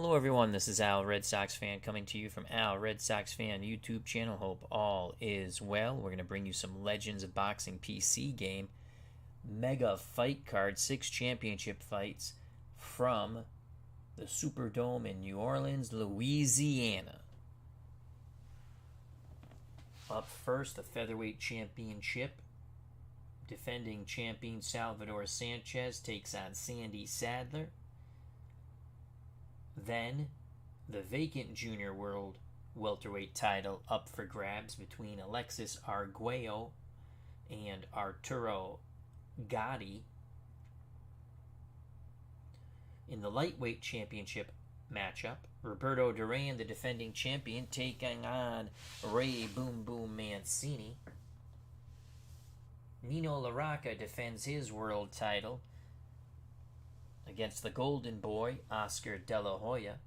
Hello everyone, this is Al RedSoxFan coming to you from Al RedSoxFan YouTube channel. Hope all is well. We're going to bring you some Legends of Boxing PC game. Mega fight card, 6 championship fights from the Superdome in New Orleans, Louisiana. Up first, the Featherweight Championship. Defending champion Salvador Sanchez takes on Sandy Sadler. Then, the vacant Junior World Welterweight title up for grabs between Alexi Arguello and Arturo Gatti. In the Lightweight Championship matchup, Roberto Duran, the defending champion, taking on Ray Boom Boom Mancini. Nino Rocca defends his world title against the Golden Boy, Oscar De La Hoya.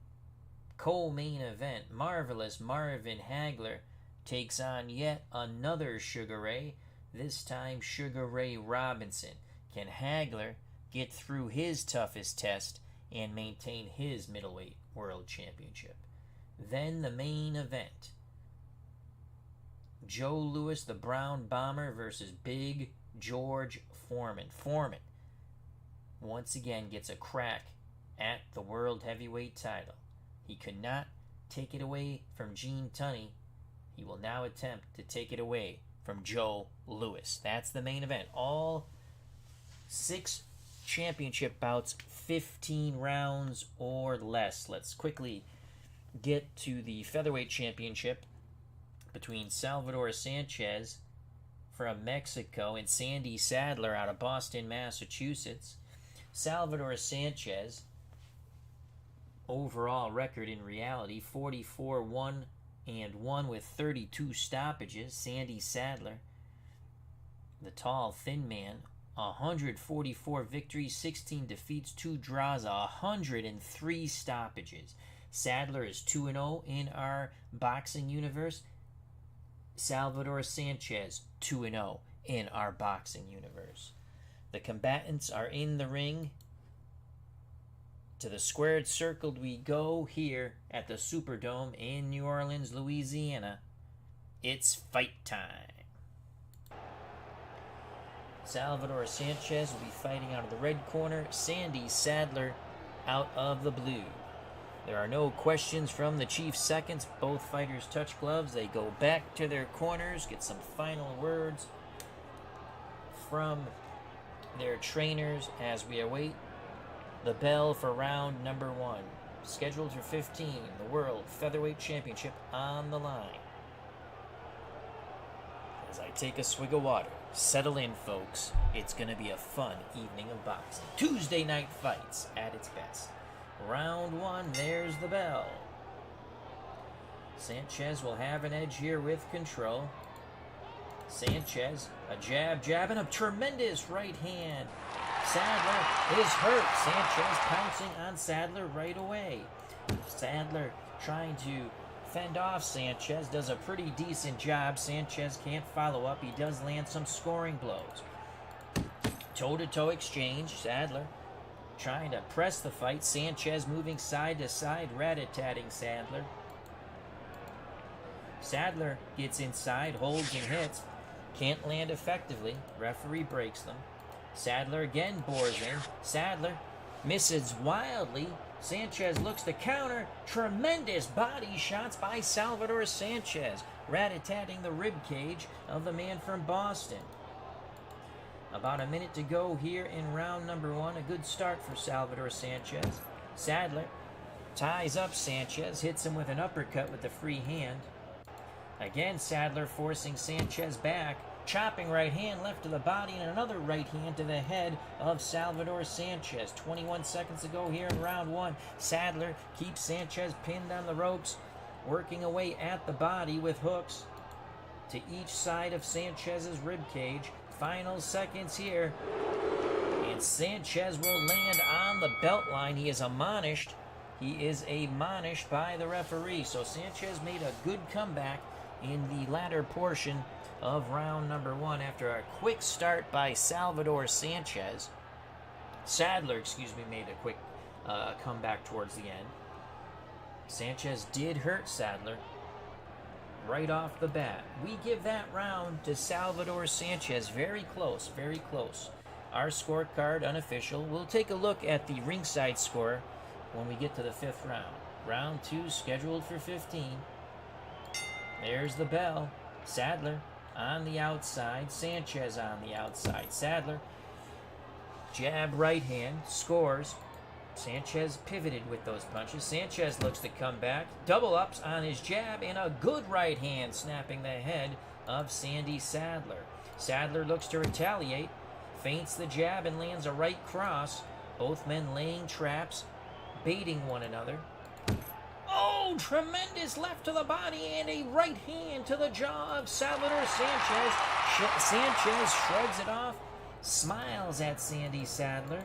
Co-main event, Marvelous Marvin Hagler takes on yet another Sugar Ray, this time Sugar Ray Robinson. Can Hagler get through his toughest test and maintain his middleweight world championship? Then the main event, Joe Louis, the Brown Bomber, versus Big George Foreman. Foreman once again gets a crack at the world heavyweight title. He could not take it away from Gene Tunney. He will now attempt to take it away from Joe Louis. That's the main event. All 6 championship bouts, 15 rounds or less. Let's quickly get to the Featherweight Championship between Salvador Sanchez from Mexico and Sandy Sadler out of Boston, Massachusetts. Salvador Sanchez, overall record in reality, 44-1-1 with 32 stoppages. Sandy Sadler, the tall, thin man, 144 victories, 16 defeats, 2 draws, 103 stoppages. Sadler is 2-0 in our boxing universe. Salvador Sanchez, 2-0 in our boxing universe. The combatants are in the ring. To the squared circle we go here at the Superdome in New Orleans, Louisiana. It's fight time. Salvador Sanchez will be fighting out of the red corner. Sandy Sadler out of the blue. There are no questions from the chief seconds. Both fighters touch gloves. They go back to their corners, get some final words from their trainers as we await the bell for round number 1. Scheduled for 15, the World Featherweight Championship on the line. As I take a swig of water, settle in, folks. It's going to be a fun evening of boxing. Tuesday night fights at its best. Round 1, there's the bell. Sanchez will have an edge here with control. Sanchez, a jab, and a tremendous right hand. Sadler is hurt. Sanchez pouncing on Sadler right away. Sadler trying to fend off Sanchez, does a pretty decent job. Sanchez can't follow up. He does land some scoring blows. Toe-to-toe exchange. Sadler trying to press the fight. Sanchez moving side to side, rat-a-tatting Sadler. Sadler gets inside, holds and hits. Can't land effectively. Referee breaks them. Sadler again bores in. Sadler misses wildly. Sanchez looks to counter. Tremendous body shots by Salvador Sanchez, rat-a-tatting the rib cage of the man from Boston. About a minute to go here in round number 1. A good start for Salvador Sanchez. Sadler ties up Sanchez, hits him with an uppercut with the free hand. Again, Sadler forcing Sanchez back. Chopping right hand left to the body and another right hand to the head of Salvador Sanchez. 21 seconds to go here in round 1. Sadler keeps Sanchez pinned on the ropes, working away at the body with hooks to each side of Sanchez's rib cage. Final seconds here, and Sanchez will land on the belt line. He is admonished. He is admonished by the referee. So Sanchez made a good comeback in the latter portion of round number 1 after a quick start by Salvador Sanchez. Sadler, made a quick comeback towards the end. Sanchez did hurt Sadler right off the bat. We give that round to Salvador Sanchez. Very close, very close. Our scorecard, unofficial. We'll take a look at the ringside score when we get to the 5th round. Round 2 scheduled for 15. There's the bell. Sadler on the outside. Sanchez on the outside. Sadler, jab right hand, scores. Sanchez pivoted with those punches. Sanchez looks to come back. Double ups on his jab and a good right hand snapping the head of Sandy Sadler. Sadler looks to retaliate. Feints the jab and lands a right cross. Both men laying traps, baiting one another. Oh, tremendous left to the body and a right hand to the jaw of Salvador Sanchez. Sanchez shrugs it off, smiles at Sandy Sadler.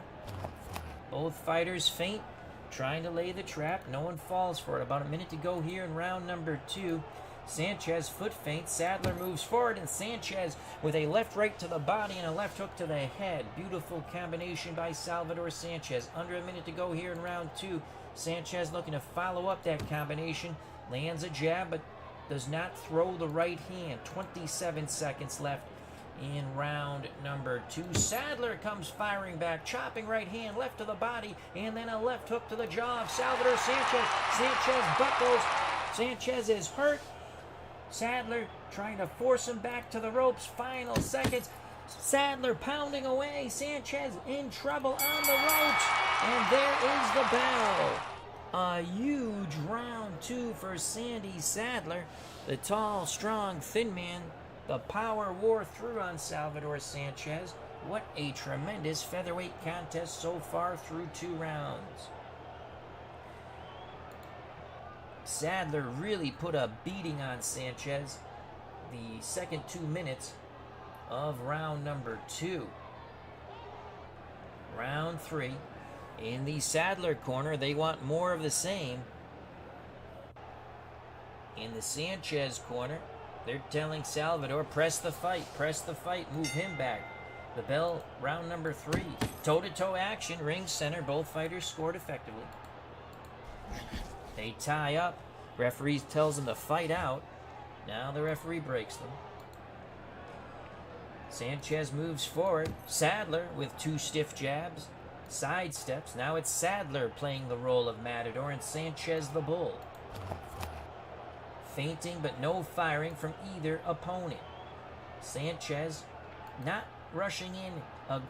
Both fighters feint, trying to lay the trap. No one falls for it. About a minute to go here in round number 2. Sanchez foot feint. Sadler moves forward, and Sanchez with a left right to the body and a left hook to the head. Beautiful combination by Salvador Sanchez. Under a minute to go here in round 2. Sanchez looking to follow up that combination. Lands a jab, but does not throw the right hand. 27 seconds left in round number 2. Sadler comes firing back, chopping right hand, left to the body, and then a left hook to the jaw of Salvador Sanchez. Sanchez buckles. Sanchez is hurt. Sadler trying to force him back to the ropes. Final seconds. Sadler pounding away. Sanchez in trouble on the ropes. And there is the bell. A huge round 2 for Sandy Sadler. The tall, strong, thin man. The power wore through on Salvador Sanchez. What a tremendous featherweight contest so far through 2 rounds. Sadler really put a beating on Sanchez the second 2 minutes of round number 2. Round 3. In the Sadler corner, they want more of the same. In the Sanchez corner, they're telling Salvador, press the fight, move him back. The bell, round number 3. Toe-to-toe action, ring center. Both fighters scored effectively. They tie up. Referee tells them to fight out. Now the referee breaks them. Sanchez moves forward. Sadler with 2 stiff jabs. Sidesteps. Now it's Sadler playing the role of Matador and Sanchez the Bull. Feinting but no firing from either opponent. Sanchez not rushing in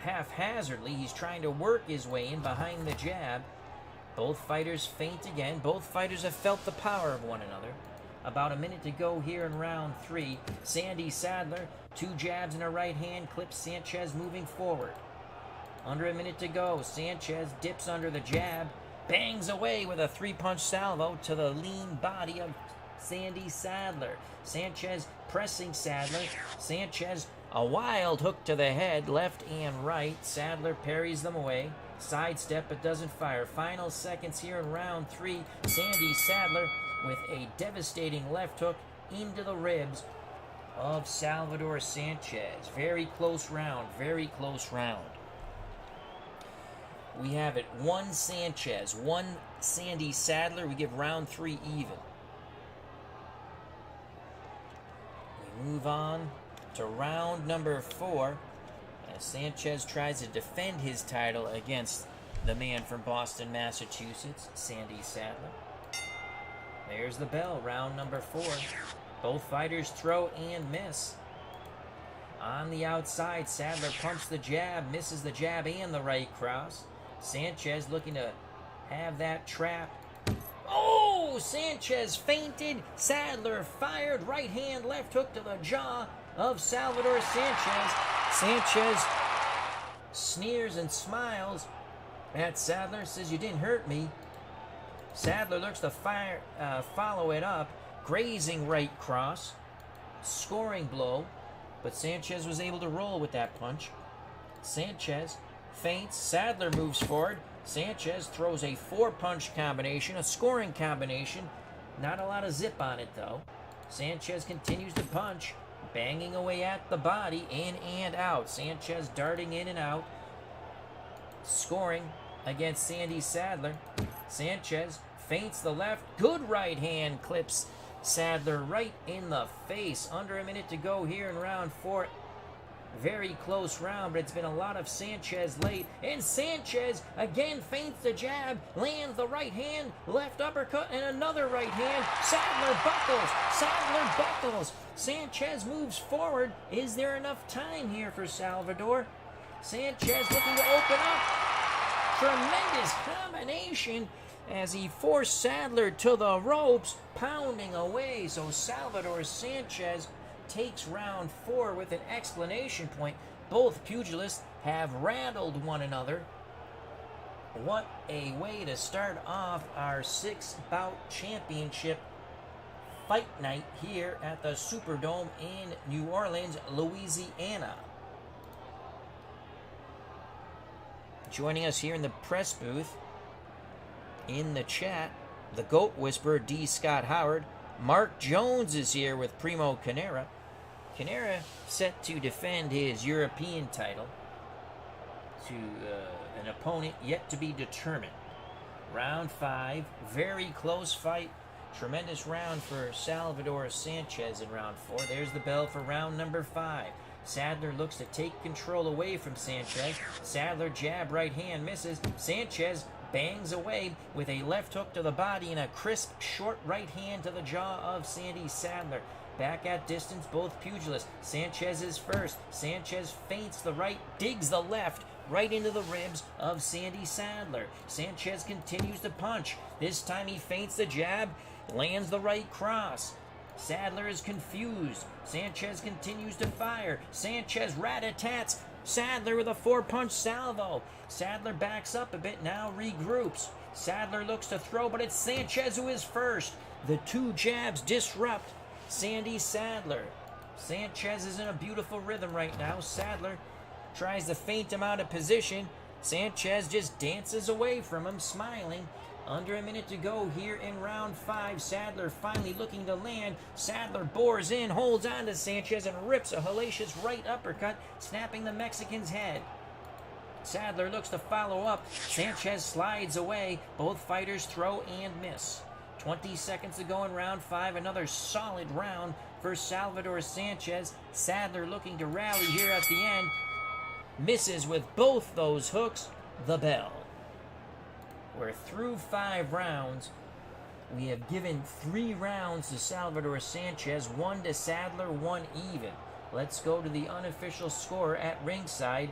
haphazardly. He's trying to work his way in behind the jab. Both fighters feint again. Both fighters have felt the power of one another. About a minute to go here in round 3. Sandy Sadler, 2 jabs and a right hand, clips Sanchez moving forward. Under a minute to go. Sanchez dips under the jab, bangs away with a 3-punch salvo to the lean body of Sandy Sadler. Sanchez pressing Sadler. Sanchez, a wild hook to the head, left and right. Sadler parries them away. Sidestep but doesn't fire. Final seconds here in round 3. Sandy Sadler with a devastating left hook into the ribs of Salvador Sanchez. Very close round, very close round. We have it 1 Sanchez, 1 Sandy Sadler. We give round 3 even. We move on to round number 4. As Sanchez tries to defend his title against the man from Boston, Massachusetts, Sandy Sadler. There's the bell, round number 4. Both fighters throw and miss. On the outside, Sadler pumps the jab, misses the jab and the right cross. Sanchez looking to have that trap. Oh, Sanchez feinted. Sadler fired. Right hand, left hook to the jaw of Salvador Sanchez. Sanchez sneers and smiles at Sadler, says, "You didn't hurt me." Sadler looks to follow it up. Grazing right cross. Scoring blow. But Sanchez was able to roll with that punch. Sanchez feints. Sadler moves forward. Sanchez throws a 4-punch combination, a scoring combination. Not a lot of zip on it, though. Sanchez continues to punch, banging away at the body, in and out. Sanchez darting in and out. Scoring against Sandy Sadler. Sanchez feints the left. Good right hand clips Sadler right in the face. Under a minute to go here in round 4. Very close round, but it's been a lot of Sanchez late. And Sanchez again feints the jab, lands the right hand, left uppercut, and another right hand. Sadler buckles. Sanchez moves forward. Is there enough time here for Salvador? Sanchez looking to open up. Tremendous combination as he forced Sadler to the ropes, pounding away. So Salvador Sanchez takes round 4 with an exclamation point. Both pugilists have rattled one another. What a way to start off our 6-bout championship fight night here at the Superdome in New Orleans, Louisiana. Joining us here in the press booth, in the chat, the GOAT Whisperer, D. Scott Howard. Mark Jones is here with Primo Canera. Canera set to defend his European title to an opponent yet to be determined. Round 5, very close fight. Tremendous round for Salvador Sanchez in round 4. There's the bell for round number 5. Sadler looks to take control away from Sanchez. Sadler jab, right hand misses. Sanchez bangs away with a left hook to the body and a crisp short right hand to the jaw of Sandy Sadler. Back at distance, both pugilists. Sanchez is first. Sanchez feints the right, digs the left, right into the ribs of Sandy Sadler. Sanchez continues to punch. This time he feints the jab, lands the right cross. Sadler is confused. Sanchez continues to fire. Sanchez rat-a-tats Sadler with a 4-punch salvo. Sadler backs up a bit now, regroups. Sadler looks to throw, but it's Sanchez who is first. The 2 jabs disrupt Sandy Sadler. Sanchez is in a beautiful rhythm right now. Sadler tries to feint him out of position. Sanchez just dances away from him, smiling. Under a minute to go here in round 5. Sadler finally looking to land. Sadler bores in, holds on to Sanchez, and rips a hellacious right uppercut, snapping the Mexican's head. Sadler looks to follow up. Sanchez slides away. Both fighters throw and miss. 20 seconds to go in round 5. Another solid round for Salvador Sanchez. Sadler looking to rally here at the end. Misses with both those hooks. The bell. We're through 5 rounds. We have given 3 rounds to Salvador Sanchez, 1 to Sadler, 1 even. Let's go to the unofficial score at ringside.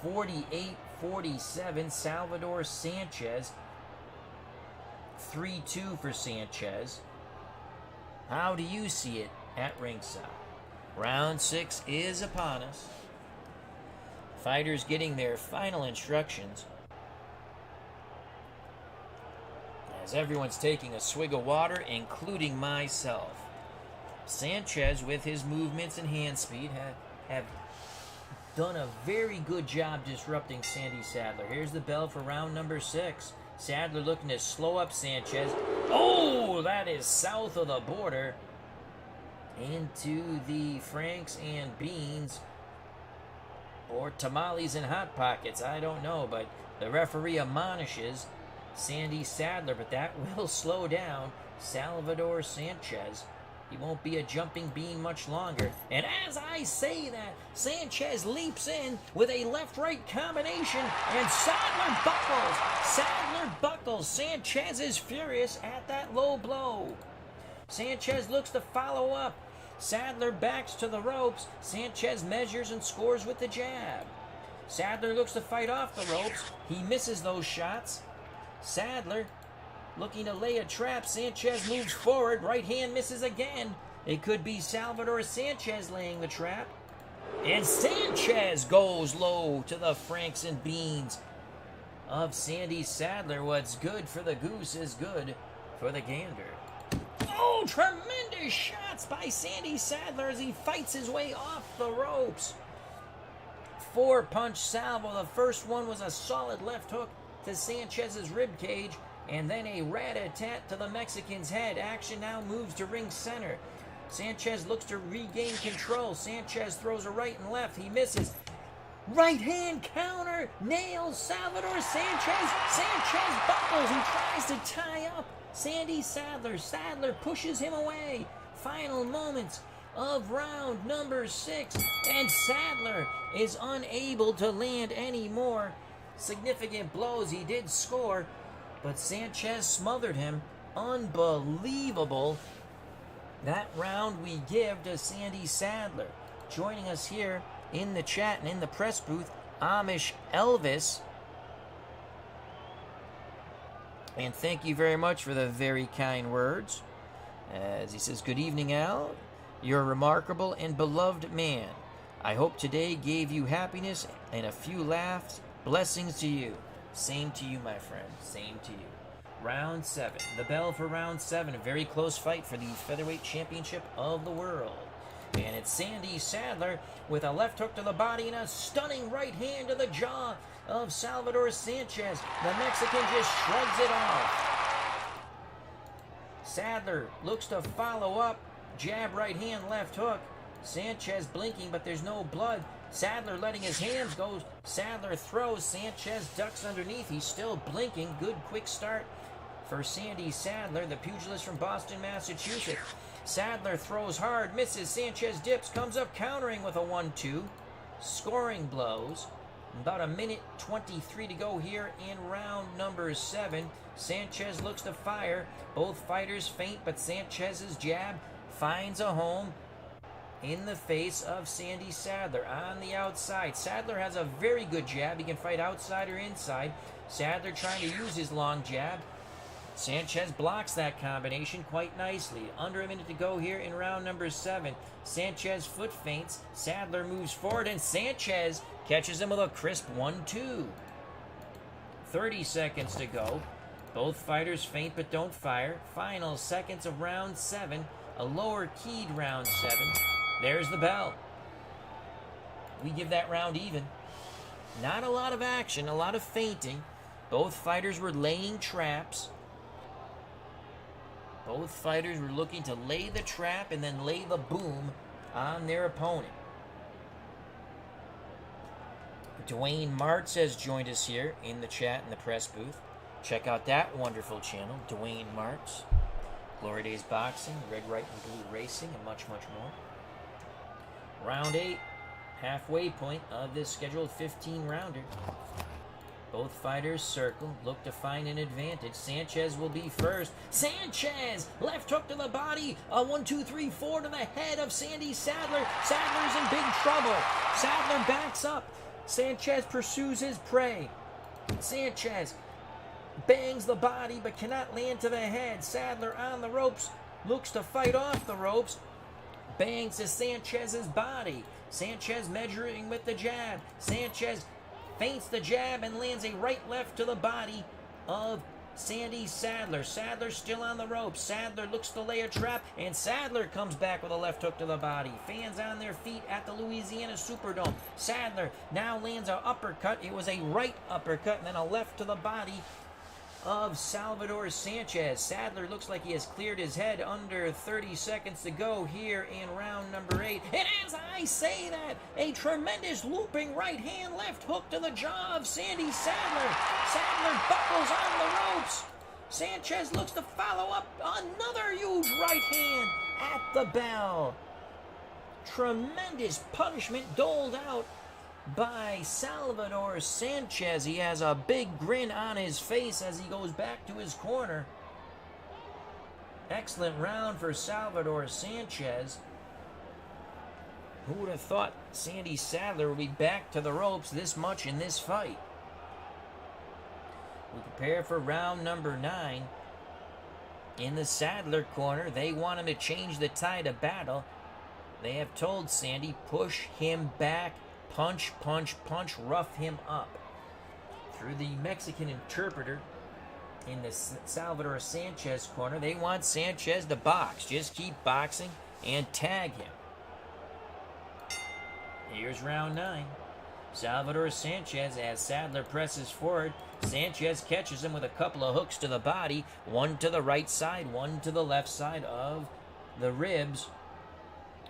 48-47, Salvador Sanchez. 3-2 for Sanchez. How do you see it at ringside? Round 6 is upon us. Fighters getting their final instructions. As everyone's taking a swig of water, including myself. Sanchez, with his movements and hand speed, have done a very good job disrupting Sandy Sadler. Here's the bell for round number 6. Sadler looking to slow up Sanchez. Oh, that is south of the border. Into the Franks and Beans. Or tamales and Hot Pockets, I don't know. But the referee admonishes Sandy Sadler, but that will slow down Salvador Sanchez. He won't be a jumping bean much longer. And as I say that, Sanchez leaps in with a left-right combination, and Sadler buckles. Sadler buckles. Sanchez is furious at that low blow. Sanchez looks to follow up. Sadler backs to the ropes. Sanchez measures and scores with the jab. Sadler looks to fight off the ropes. He misses those shots. Sadler looking to lay a trap. Sanchez moves forward. Right hand misses again. It could be Salvador Sanchez laying the trap. And Sanchez goes low to the Franks and Beans of Sandy Sadler. What's good for the goose is good for the gander. Oh, tremendous shots by Sandy Sadler as he fights his way off the ropes. 4-punch salvo. The first one was a solid left hook to Sanchez's rib cage, and then a rat-a-tat to the Mexican's head. Action now moves to ring center. Sanchez looks to regain control. Sanchez throws a right and left. He misses. Right hand counter nails Salvador Sanchez. Sanchez buckles and tries to tie up Sandy Sadler. Sadler pushes him away. Final moments of round number 6. And Sadler is unable to land any more significant blows. He did score, but Sanchez smothered him. Unbelievable. That round we give to Sandy Sadler. Joining us here in the chat and in the press booth, Amish Elvis. And thank you very much for the very kind words. As he says, good evening, Al. You're a remarkable and beloved man. I hope today gave you happiness and a few laughs. Blessings to you. Same to you, my friend. Same to you. Round 7. The bell for round 7. A very close fight for the Featherweight Championship of the world. And it's Sandy Sadler with a left hook to the body and a stunning right hand to the jaw of Salvador Sanchez. The Mexican just shrugs it off. Sadler looks to follow up. Jab, right hand, left hook. Sanchez blinking, but there's no blood. Sadler letting his hands go. Sadler throws. Sanchez ducks underneath. He's still blinking. Good quick start for Sandy Sadler, the pugilist from Boston, Massachusetts. Sadler throws hard, misses. Sanchez dips, comes up countering with a 1-2. Scoring blows. About a minute 23 to go here in round number 7. Sanchez looks to fire. Both fighters feint, but Sanchez's jab finds a home in the face of Sandy Sadler on the outside. Sadler has a very good jab. He can fight outside or inside. Sadler trying to use his long jab. Sanchez blocks that combination quite nicely. Under a minute to go here in round number 7. Sanchez foot feints. Sadler moves forward, and Sanchez catches him with a crisp 1-2. 30 seconds to go. Both fighters feint but don't fire. Final seconds of round 7. A lower keyed round 7. There's the bell. We give that round even. Not a lot of action, a lot of feinting. Both fighters were laying traps. Both fighters were looking to lay the trap and then lay the boom on their opponent. Dwayne Martz has joined us here in the chat in the press booth. Check out that wonderful channel, Dwayne Martz. Glory Days Boxing, Red, White, and Blue Racing, and much, much more. Round 8, halfway point of this scheduled 15-rounder. Both fighters circle, look to find an advantage. Sanchez will be first. Sanchez! Left hook to the body. A 1-2-3-4 to the head of Sandy Sadler. Sadler's in big trouble. Sadler backs up. Sanchez pursues his prey. Sanchez bangs the body but cannot land to the head. Sadler on the ropes. Looks to fight off the ropes. Bangs to Sanchez's body. Sanchez measuring with the jab. Sanchez feints the jab and lands a right-left to the body of Sandy Sadler. Sadler still on the ropes. Sadler looks to lay a trap, and Sadler comes back with a left hook to the body. Fans on their feet at the Louisiana Superdome. Sadler now lands an uppercut. It was a right uppercut and then a left to the body of Salvador Sanchez. Sadler looks like he has cleared his head. Under 30 seconds to go here in round number 8. And as I say that, a tremendous looping right hand left hook to the jaw of Sandy Sadler. Sadler buckles on the ropes. Sanchez looks to follow up another huge right hand at the bell. Tremendous punishment doled out by Salvador Sanchez. He has a big grin on his face as he goes back to his corner. Excellent round for Salvador Sanchez. Who would have thought Sandy Sadler would be back to the ropes this much in this fight? We prepare for round number 9. In the Sadler corner, they want him to change the tide of battle. They have told Sandy, push him back. Punch, punch, punch, rough him up. Through the Mexican interpreter in the Salvador Sanchez corner, they want Sanchez to box. Just keep boxing and tag him. Here's round 9. Salvador Sanchez, as Sadler presses forward, Sanchez catches him with a couple of hooks to the body, one to the right side, one to the left side of the ribs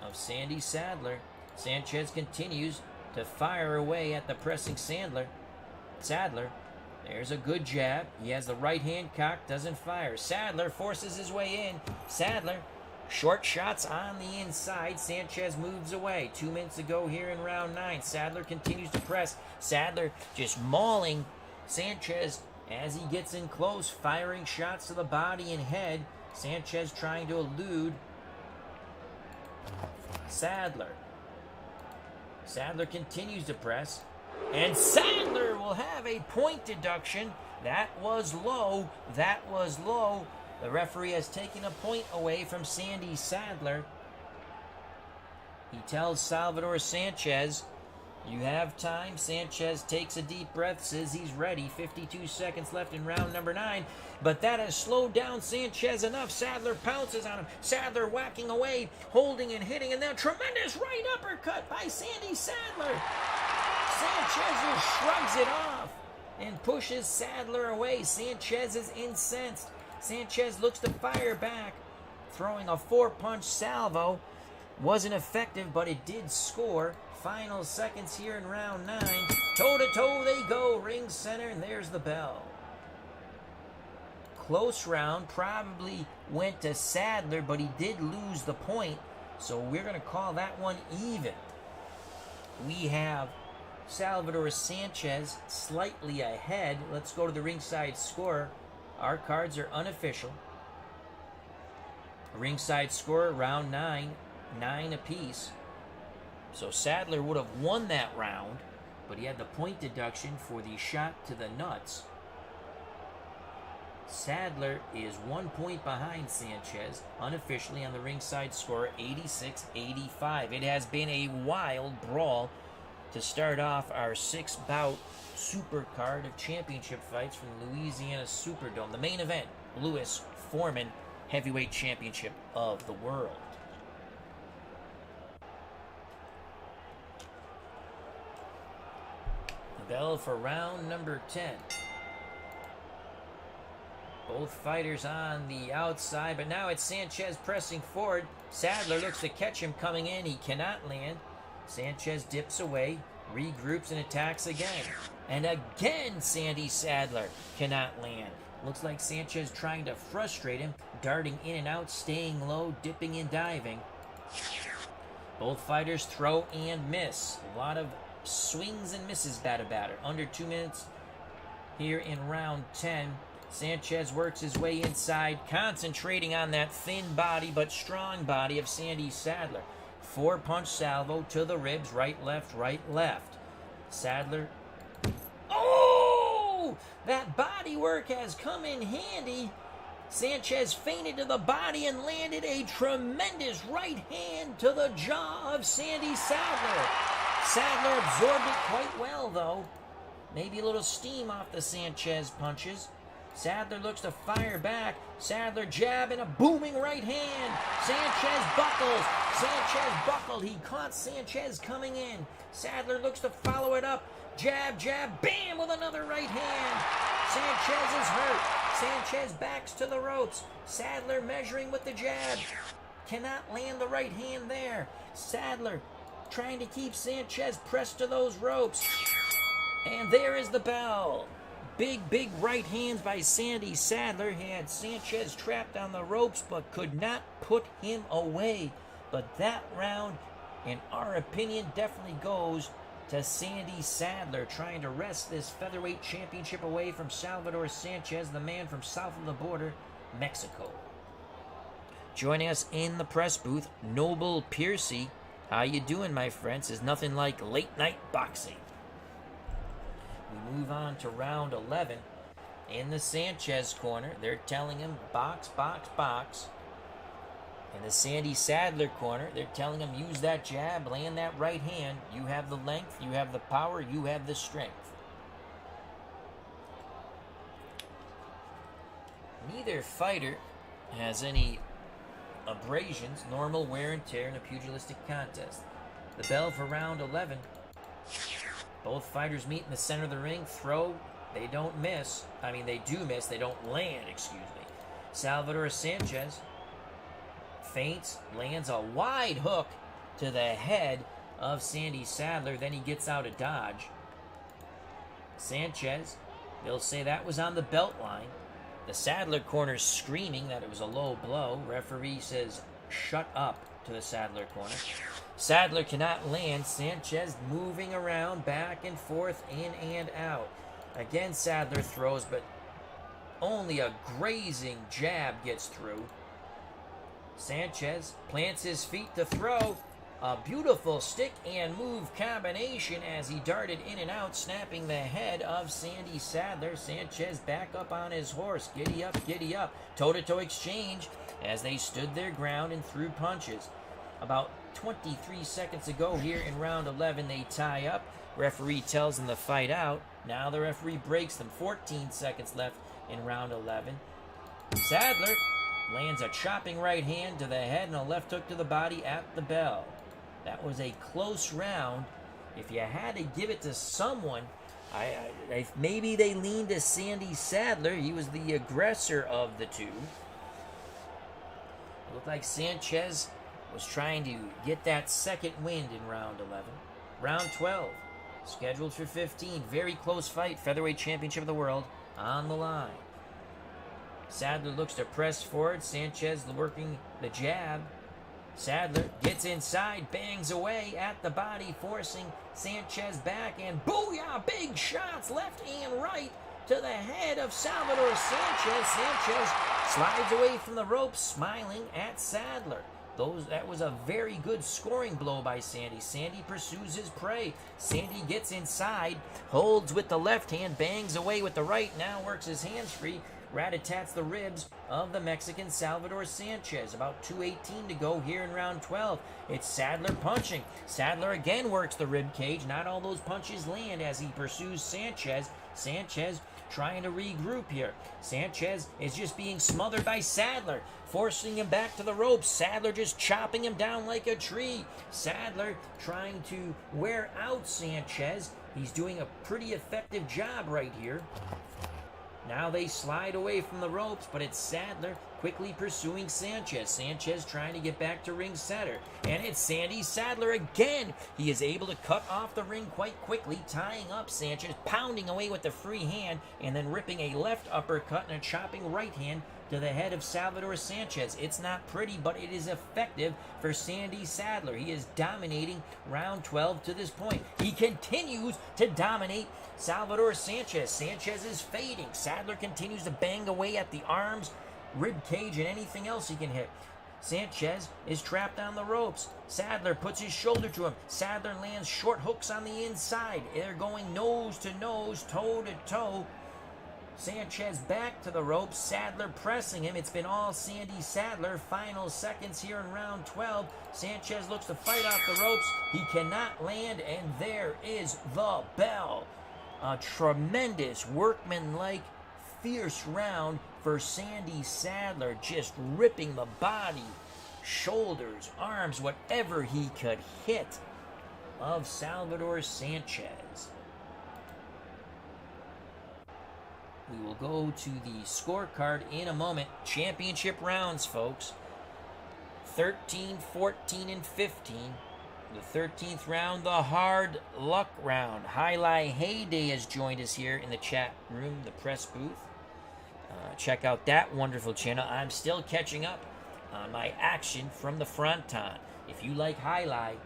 of Sandy Sadler. Sanchez continues to fire away at the pressing Sadler. There's a good jab. He has the right hand cocked, doesn't fire. Sadler forces his way in. Sadler, short shots on the inside. Sanchez moves away. 2 minutes to go here in round 9. Sadler continues to press. Sadler just mauling Sanchez as he gets in close, firing shots to the body and head. Sanchez trying to elude Sadler. Sadler continues to press. And Sadler will have a point deduction. That was low. That was low. The referee has taken a point away from Sandy Sadler. He tells Salvador Sanchez, you have time. Sanchez takes a deep breath, says he's ready. 52 seconds left in round number 9. But that has slowed down Sanchez enough. Sadler pounces on him. Sadler whacking away, holding and hitting. And then a tremendous right uppercut by Sandy Sadler. Sanchez just shrugs it off and pushes Sadler away. Sanchez is incensed. Sanchez looks to fire back, throwing a 4-punch salvo. Wasn't effective, but it did score. Final seconds here in round 9. Toe-to-toe they go, ring center, and there's the bell. Close round, probably went to Sadler, but he did lose the point, so we're going to call that one even. We have Salvador Sanchez slightly ahead. Let's go to the ringside score. Our cards are unofficial. Ringside score, round 9, 9 apiece. So Sadler would have won that round, but he had the point deduction for the shot to the nuts. Sadler is 1 point behind Sanchez, unofficially on the ringside score, 86-85. It has been a wild brawl to start off our 6-bout super card of championship fights from the Louisiana Superdome. The main event, George Foreman Heavyweight Championship of the World. The bell for round number 10. Both fighters on the outside, but now it's Sanchez pressing forward. Sadler looks to catch him coming in. He cannot land. Sanchez dips away, regroups and attacks again. And again, Sandy Sadler cannot land. Looks like Sanchez trying to frustrate him, darting in and out, staying low, dipping and diving. Both fighters throw and miss. A lot of swings and misses, batter. Under 2 minutes here in round 10. Sanchez works his way inside, concentrating on that thin body but strong body of Sandy Sadler. 4-punch salvo to the ribs, right, left. Sadler. Oh! That body work has come in handy. Sanchez feinted to the body and landed a tremendous right hand to the jaw of Sandy Sadler. Sadler absorbed it quite well, though. Maybe a little steam off the Sanchez punches. Sadler looks to fire back. Sadler jab and a booming right hand. Sanchez buckles. Sanchez buckled. He caught Sanchez coming in. Sadler looks to follow it up. Jab, bam, with another right hand. Sanchez is hurt. Sanchez backs to the ropes. Sadler measuring with the jab. Cannot land the right hand there. Sadler trying to keep Sanchez pressed to those ropes. And there is the bell. Big right hands by Sandy Sadler. He had Sanchez trapped on the ropes but could not put him away. But that round, in our opinion, definitely goes to Sandy Sadler, trying to wrest this featherweight championship away from Salvador Sanchez, the man from south of the border, Mexico. Joining us in the press booth, Noble Piercy. How you doing, my friends? There's nothing like late night boxing. We move on to round 11. In the Sanchez corner, they're telling him box. In the Sandy Sadler corner, they're telling him use that jab, land that right hand. You have the length, you have the power, you have the strength. Neither fighter has any abrasions, normal wear and tear in a pugilistic contest. The bell for round 11. Both fighters meet in the center of the ring, throw, they don't miss. They do miss, they don't land, excuse me. Salvador Sanchez feints, lands a wide hook to the head of Sandy Sadler, then he gets out of dodge. Sanchez They'll say that was on the belt line. The Sadler corner's screaming that it was a low blow. Referee says, shut up, to the Sadler corner. Sadler cannot land. Sanchez moving around, back and forth, in and out. Again, Sadler throws, but only a grazing jab gets through. Sanchez plants his feet to throw. A beautiful stick and move combination as he darted in and out, snapping the head of Sandy Sadler. Sanchez back up on his horse. Giddy up, giddy up. Toe-to-toe exchange as they stood their ground and threw punches. About 23 seconds to go here in round 11. They tie up. Referee tells them to fight out. Now the referee breaks them. 14 seconds left in round 11. Sadler lands a chopping right hand to the head and a left hook to the body at the bell. That was a close round. If you had to give it to someone, maybe they leaned to Sandy Sadler. He was the aggressor of the two. It looked like Sanchez was trying to get that second wind in round 11. Round 12, scheduled for 15. Very close fight. Featherweight Championship of the World on the line. Sadler looks to press forward. Sanchez working the jab. Sadler gets inside, bangs away at the body, forcing Sanchez back, and booyah! Big shots left and right to the head of Salvador Sanchez. Sanchez slides away from the ropes, smiling at Sadler. That was a very good scoring blow by Sandy. Sandy pursues his prey. Sandy gets inside, holds with the left hand, bangs away with the right, now works his hands free. Rat-a-tats the ribs of the Mexican Salvador Sanchez. About 2:18 to go here in round 12. It's Sadler punching. Sadler again works the rib cage. Not all those punches land as he pursues Sanchez. Sanchez trying to regroup here. Sanchez is just being smothered by Sadler, forcing him back to the ropes. Sadler just chopping him down like a tree. Sadler trying to wear out Sanchez. He's doing a pretty effective job right here. Now they slide away from the ropes, but it's Sadler quickly pursuing Sanchez. Sanchez trying to get back to ring center. And it's Sandy Sadler again. He is able to cut off the ring quite quickly, tying up Sanchez, pounding away with the free hand, and then ripping a left uppercut and a chopping right hand to the head of Salvador Sanchez. It's not pretty, but it is effective for Sandy Sadler. He is dominating round 12 to this point. He continues to dominate Salvador Sanchez. Sanchez is fading. Sadler continues to bang away at the arms, rib cage, and anything else he can hit. Sanchez is trapped on the ropes. Sadler puts his shoulder to him. Sadler lands short hooks on the inside. They're going nose to nose, toe to toe. Sanchez back to the ropes. Sadler pressing him. It's been all Sandy Sadler. Final seconds here in round 12. Sanchez looks to fight off the ropes. He cannot land, and there is the bell. A tremendous workmanlike, fierce round for Sandy Sadler, just ripping the body, shoulders, arms, whatever he could hit of Salvador Sanchez. We will go to the scorecard in a moment. Championship rounds, folks. 13, 14, and 15. The 13th round, the hard luck round. Highlight Heyday has joined us here in the chat room, the press booth. Check out that wonderful channel. I'm still catching up on my action from the fronton. If you like Highlight,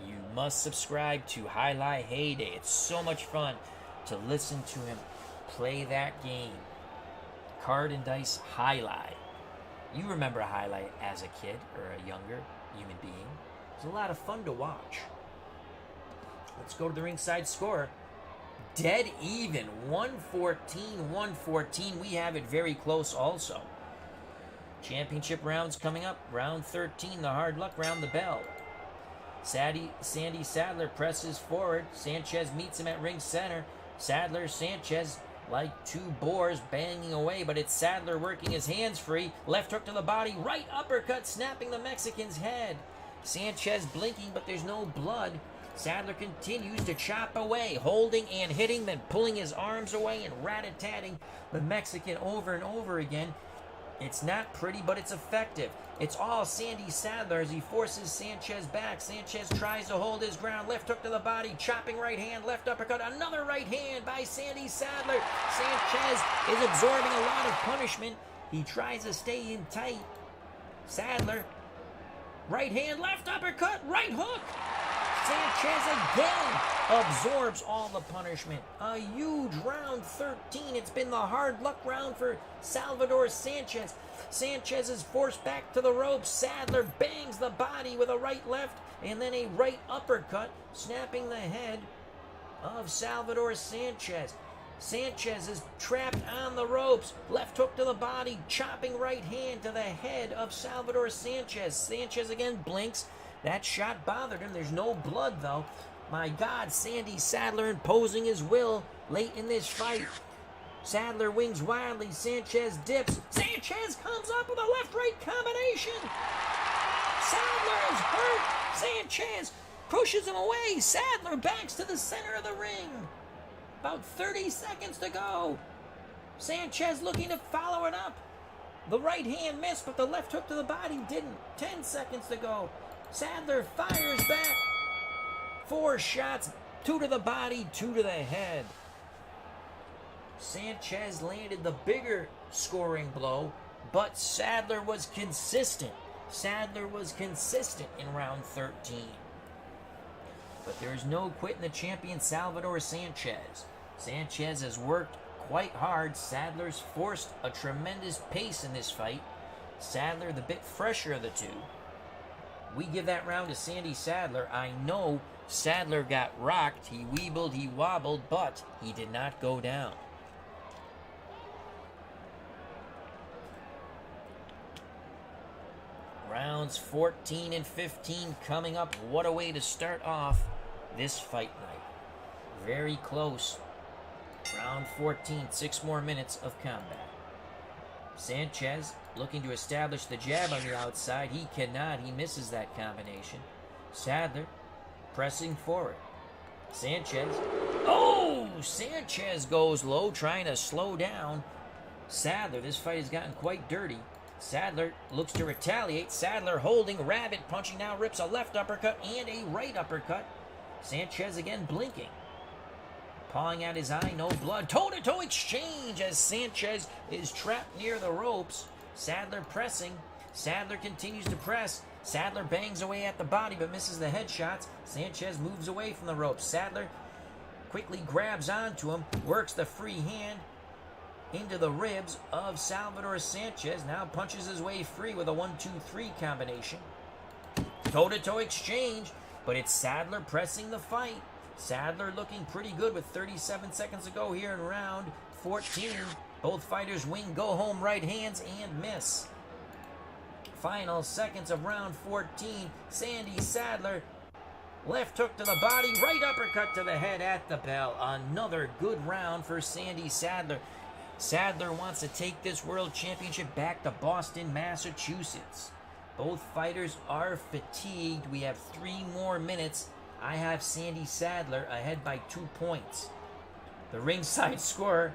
you must subscribe to Highlight Heyday. It's so much fun to listen to him play that game. Card and Dice Highlight. You remember Highlight as a kid or a younger human being. It's a lot of fun to watch. Let's go to the ringside score. Dead even. 114. We have it very close also. Championship rounds coming up. Round 13, the hard luck round, the bell. Sandy Sadler presses forward. Sanchez meets him at ring center. Sadler, Sanchez, like two boars banging away, but it's Sadler working his hands free. Left hook to the body. Right uppercut snapping the Mexican's head. Sanchez blinking, but there's no blood. Sadler continues to chop away, holding and hitting, then pulling his arms away and rat-a-tatting the Mexican over and over again. It's not pretty, but it's effective. It's all Sandy Sadler as he forces Sanchez back. Sanchez tries to hold his ground. Left hook to the body. Chopping right hand. Left uppercut. Another right hand by Sandy Sadler. Sanchez is absorbing a lot of punishment. He tries to stay in tight. Sadler. Right hand. Left uppercut. Right hook. Sanchez again absorbs all the punishment. A huge round 13. It's been the hard luck round for Salvador Sanchez. Sanchez is forced back to the ropes. Sadler bangs the body with a right left and then a right uppercut, snapping the head of Salvador Sanchez. Sanchez is trapped on the ropes. Left hook to the body, chopping right hand to the head of Salvador Sanchez. Sanchez again blinks. That shot bothered him. There's no blood, though. My God, Sandy Sadler imposing his will late in this fight. Sadler wings wildly. Sanchez dips. Sanchez comes up with a left-right combination. Sadler is hurt. Sanchez pushes him away. Sadler backs to the center of the ring. About 30 seconds to go. Sanchez looking to follow it up. The right hand missed, but the left hook to the body didn't. 10 seconds to go. Sadler fires back. 4 shots, 2 to the body, 2 to the head. Sanchez landed the bigger scoring blow, but Sadler was consistent. Sadler was consistent in round 13. But there's no quitting the champion Salvador Sanchez. Sanchez has worked quite hard. Sadler's forced a tremendous pace in this fight. Sadler the bit fresher of the two. We give that round to Sandy Sadler. I know Sadler got rocked. He weebled, he wobbled, but he did not go down. Rounds 14 and 15 coming up. What a way to start off this fight night. Very close. Round 14, 6 more minutes of combat. Sanchez looking to establish the jab on the outside. He cannot. He misses that combination. Sadler pressing forward. Sanchez. Oh! Sanchez goes low, trying to slow down Sadler. This fight has gotten quite dirty. Sadler looks to retaliate. Sadler holding, rabbit punching, now rips a left uppercut and a right uppercut. Sanchez again blinking. Pawing at his eye, no blood. Toe-to-toe exchange as Sanchez is trapped near the ropes. Sadler pressing. Sadler continues to press. Sadler bangs away at the body but misses the headshots. Sanchez moves away from the ropes. Sadler quickly grabs onto him, works the free hand into the ribs of Salvador Sanchez. Now punches his way free with a 1-2-3 combination. Toe-to-toe exchange, but it's Sadler pressing the fight. Sadler looking pretty good with 37 seconds to go here in round 14. Both fighters wing go-home right hands and miss. Final seconds of round 14. Sandy Sadler, left hook to the body, right uppercut to the head at the bell. Another good round for Sandy Sadler. Sadler wants to take this world championship back to Boston, Massachusetts. Both fighters are fatigued. We have 3 more minutes. I have Sandy Sadler ahead by 2 points. The ringside score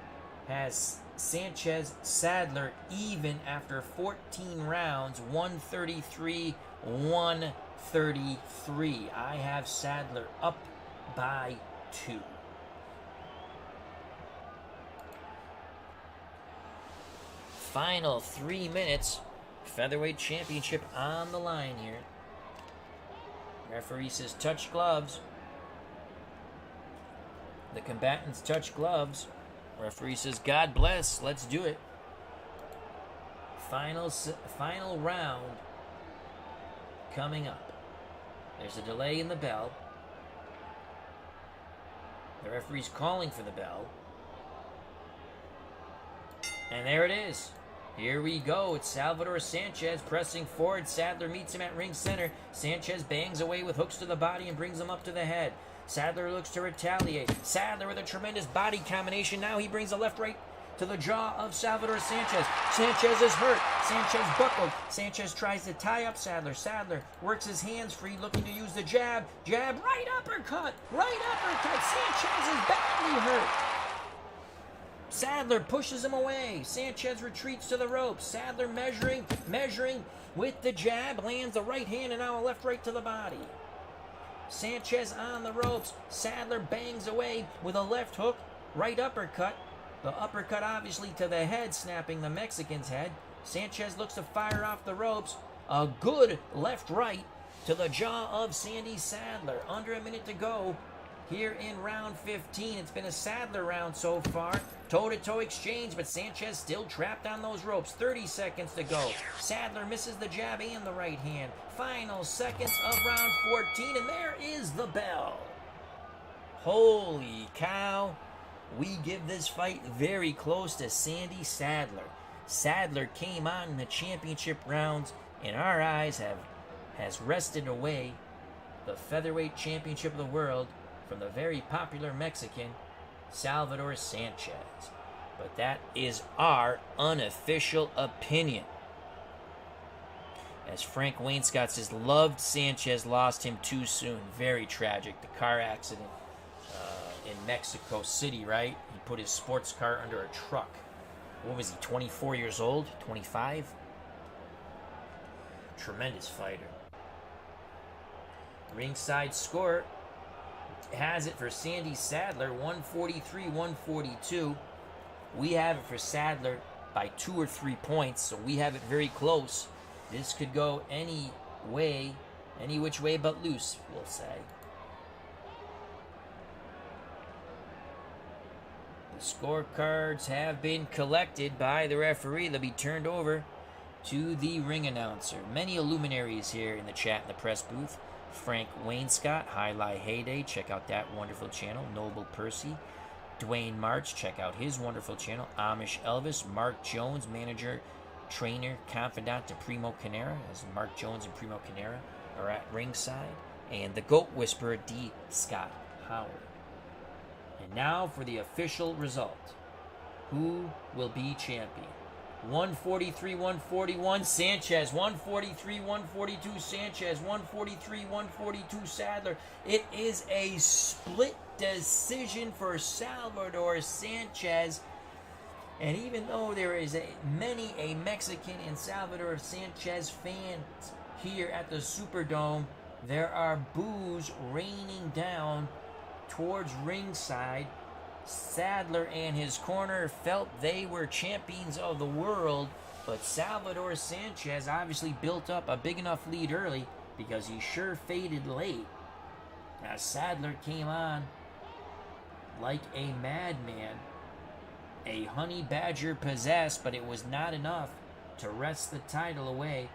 has Sanchez Sadler even after 14 rounds, 133-133. I have Sadler up by 2. Final 3 minutes. Featherweight championship on the line here. Referee says touch gloves. The combatants touch gloves. Referee says God bless. Let's do it. Final round coming up. There's a delay in the bell. The referee's calling for the bell. And there it is. Here we go. It's Salvador Sanchez pressing forward. Sadler meets him at ring center. Sanchez bangs away with hooks to the body and brings him up to the head. Sadler looks to retaliate. Sadler with a tremendous body combination. Now he brings a left-right to the jaw of Salvador Sanchez. Sanchez is hurt. Sanchez buckled. Sanchez tries to tie up Sadler. Sadler works his hands free, looking to use the jab. Jab, right uppercut. Right uppercut. Sanchez is badly hurt. Sadler pushes him away. Sanchez retreats to the ropes. Sadler measuring with the jab. Lands the right hand and now a left right to the body. Sanchez on the ropes. Sadler bangs away with a left hook. Right uppercut. The uppercut obviously to the head, snapping the Mexican's head. Sanchez looks to fire off the ropes. A good left right to the jaw of Sandy Sadler. Under a minute to go here in round 15. It's been a Sadler round so far. Toe-to-toe exchange, but Sanchez still trapped on those ropes. 30 seconds to go. Sadler misses the jab and the right hand. Final seconds of round 14, and there is the bell. Holy cow. We give this fight very close to Sandy Sadler. Sadler came on in the championship rounds, in our eyes has wrested away the featherweight championship of the world from the very popular Mexican Salvador Sanchez. But that is our unofficial opinion. As Frank Wainscott says, loved Sanchez, lost him too soon. Very tragic. The car accident in Mexico City, right? He put his sports car under a truck. What was he, 24 years old? 25? Tremendous fighter. Ringside score has it for Sandy Sadler, 143-142. We have it for Sadler by 2 or 3 points, so we have it very close. This could go any way, any which way but loose, we'll say. The scorecards have been collected by the referee. They'll be turned over to the ring announcer. Many luminaries here in the chat and the press booth. Frank Wainscott, Highlight Heyday, check out that wonderful channel. Noble Percy, Dwayne March, check out his wonderful channel. Amish Elvis, Mark Jones, manager, trainer, confidant to Primo Canera, as Mark Jones and Primo Canera are at ringside. And the GOAT Whisperer, D. Scott Howard. And now for the official result. Who will be champion? 143-141 Sanchez, 143-142 Sanchez, 143-142 Sadler. It is a split decision for Salvador Sanchez. And even though there is many Mexican and Salvador Sanchez fans here at the Superdome, there are boos raining down towards ringside. Sadler and his corner felt they were champions of the world, but Salvador Sanchez obviously built up a big enough lead early because he sure faded late. As Sadler came on like a madman, a honey badger possessed, but it was not enough to wrest the title away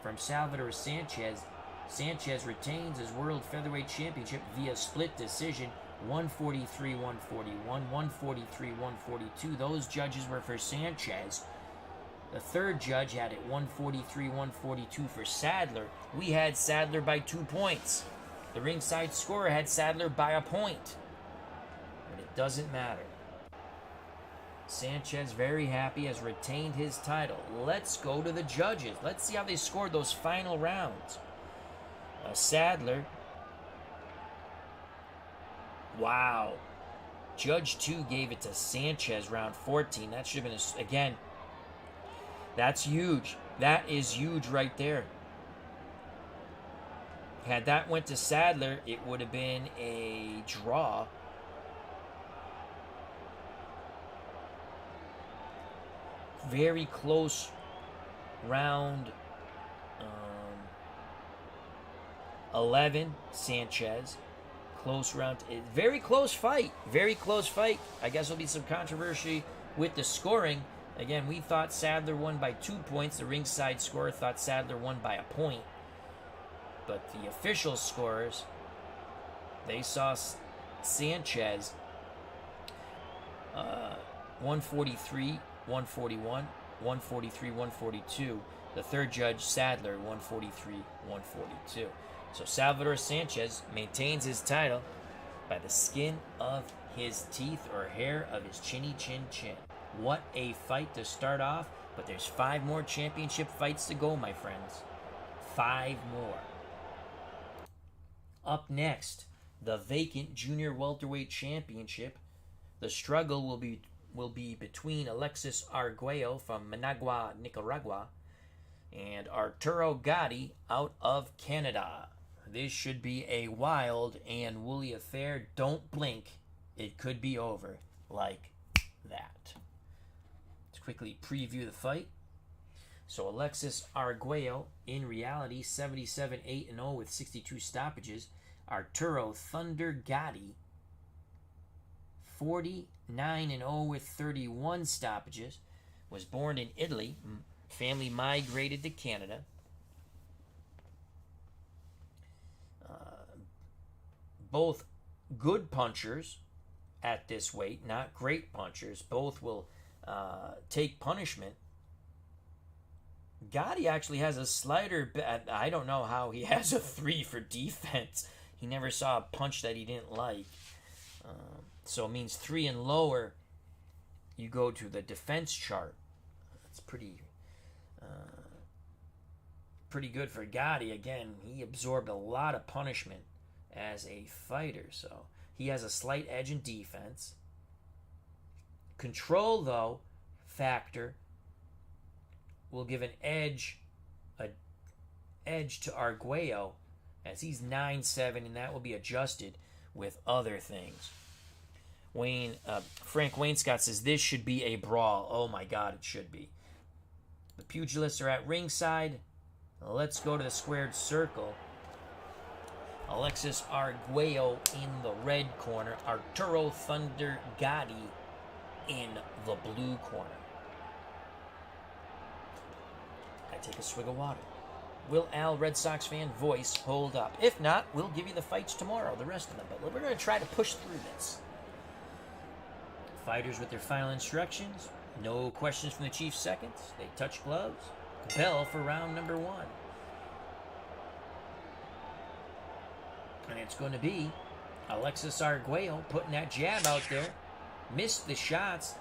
from Salvador Sanchez. Sanchez retains his World Featherweight Championship via split decision, 143-141, 143-142. Those judges were for Sanchez. The third judge had it 143-142 for Sadler. We had Sadler by 2 points. The ringside scorer had Sadler by a point. But it doesn't matter. Sanchez, very happy, has retained his title. Let's go to the judges. Let's see how they scored those final rounds. Sadler. Wow. Judge 2 gave it to Sanchez round 14. That should have been, again, that's huge. That is huge right there. Had that went to Sadler, it would have been a draw. Very close round 11, Sanchez. Close round, very close fight. Very close fight. I guess there'll be some controversy with the scoring. Again, we thought Sadler won by 2 points. The ringside scorer thought Sadler won by a point. But the official scorers, they saw Sanchez 143, 141, 143, 142. The third judge, Sadler, 143, 142. So Salvador Sanchez maintains his title by the skin of his teeth or hair of his chinny chin chin. What a fight to start off, but there's 5 more championship fights to go, my friends. 5 more. Up next, the vacant Junior Welterweight Championship. The struggle will be will be between Alexi Arguello from Managua, Nicaragua, and Arturo Gatti out of Canada. This should be a wild and woolly affair. Don't blink. It could be over like that. Let's quickly preview the fight. So Alexi Arguello, in reality, 77-8-0 with 62 stoppages. Arturo Thunder Gatti, 49-0 with 31 stoppages. Was born in Italy. Family migrated to Canada. Both good punchers at this weight, not great punchers. Both will take punishment. Gatti actually has a slider. I don't know how he has a 3 for defense. He never saw a punch that he didn't like. So it means 3 and lower, you go to the defense chart. It's pretty good for Gatti. Again, he absorbed a lot of punishment as a fighter, so he has a slight edge in defense. Control, though, factor will give an edge to Arguello, as he's 9-7, and that will be adjusted with other things. Frank Wainscott says this should be a brawl. Oh my God, it should be. The pugilists are at ringside. Let's go to the squared circle. Alexi Arguello in the red corner. Arturo Thunder Gatti in the blue corner. I take a swig of water. Will Al, Red Sox fan voice, hold up? If not, we'll give you the fights tomorrow, the rest of them. But we're going to try to push through this. Fighters with their final instructions. No questions from the chief seconds. They touch gloves. Bell for round number 1. And it's going to be Alexi Arguello putting that jab out there. Missed the shots.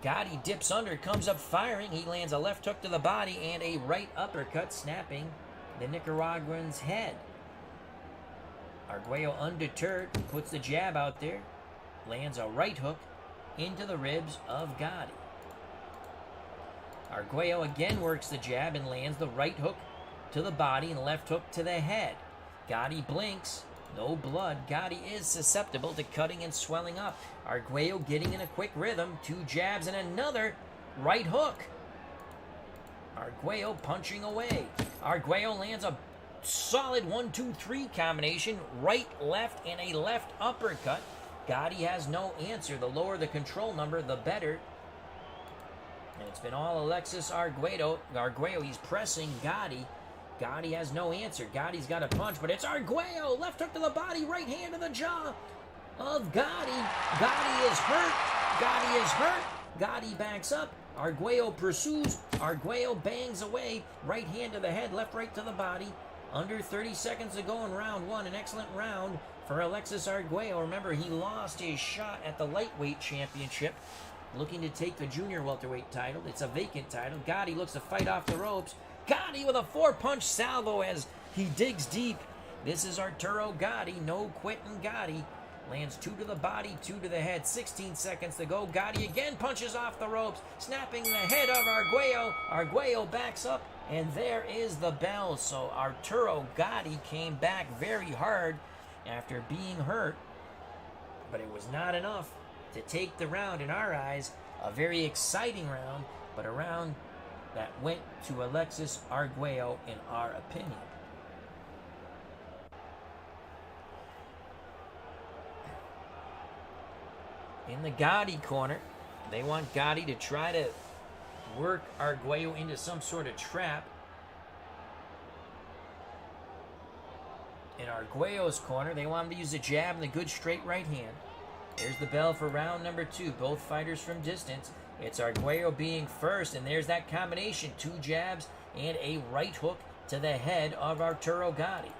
Gatti dips under, comes up firing. He lands a left hook to the body and a right uppercut, snapping the Nicaraguan's head. Arguello, undeterred, puts the jab out there. Lands a right hook into the ribs of Gatti. Arguello again works the jab and lands the right hook to the body and left hook to the head. Gatti blinks. No blood. Gatti is susceptible to cutting and swelling up. Arguello getting in a quick rhythm. 2 jabs and another right hook. Arguello punching away. Arguello lands a solid 1-2-3 combination. Right, left, and a left uppercut. Gatti has no answer. The lower the control number, the better. And it's been all Alexi Arguello. He's pressing Gatti. Gatti has no answer. Gotti's got a punch, but it's Arguello. Left hook to the body, right hand to the jaw of Gatti. Gatti is hurt. Gatti backs up. Arguello pursues. Arguello bangs away. Right hand to the head, left right to the body. Under 30 seconds to go in round 1. An excellent round for Alexi Arguello. Remember, he lost his shot at the lightweight championship, looking to take the junior welterweight title. It's a vacant title. Gatti looks to fight off the ropes. Gatti with a 4-punch salvo as he digs deep. This is Arturo Gatti. No quitting Gatti. Lands 2 to the body, 2 to the head. 16 seconds to go. Gatti again punches off the ropes, snapping the head of Arguello. Arguello backs up, and there is the bell. So Arturo Gatti came back very hard after being hurt, but it was not enough to take the round. In our eyes, a very exciting round, but a round that went to Alexi Arguello in our opinion. In the Gatti corner, they want Gatti to try to work Arguello into some sort of trap. In Arguello's corner, they want him to use a jab and the good straight right hand. There's the bell for round number 2. Both fighters from distance. It's Arguello being first, and there's that combination. 2 jabs and a right hook to the head of Arturo Gatti.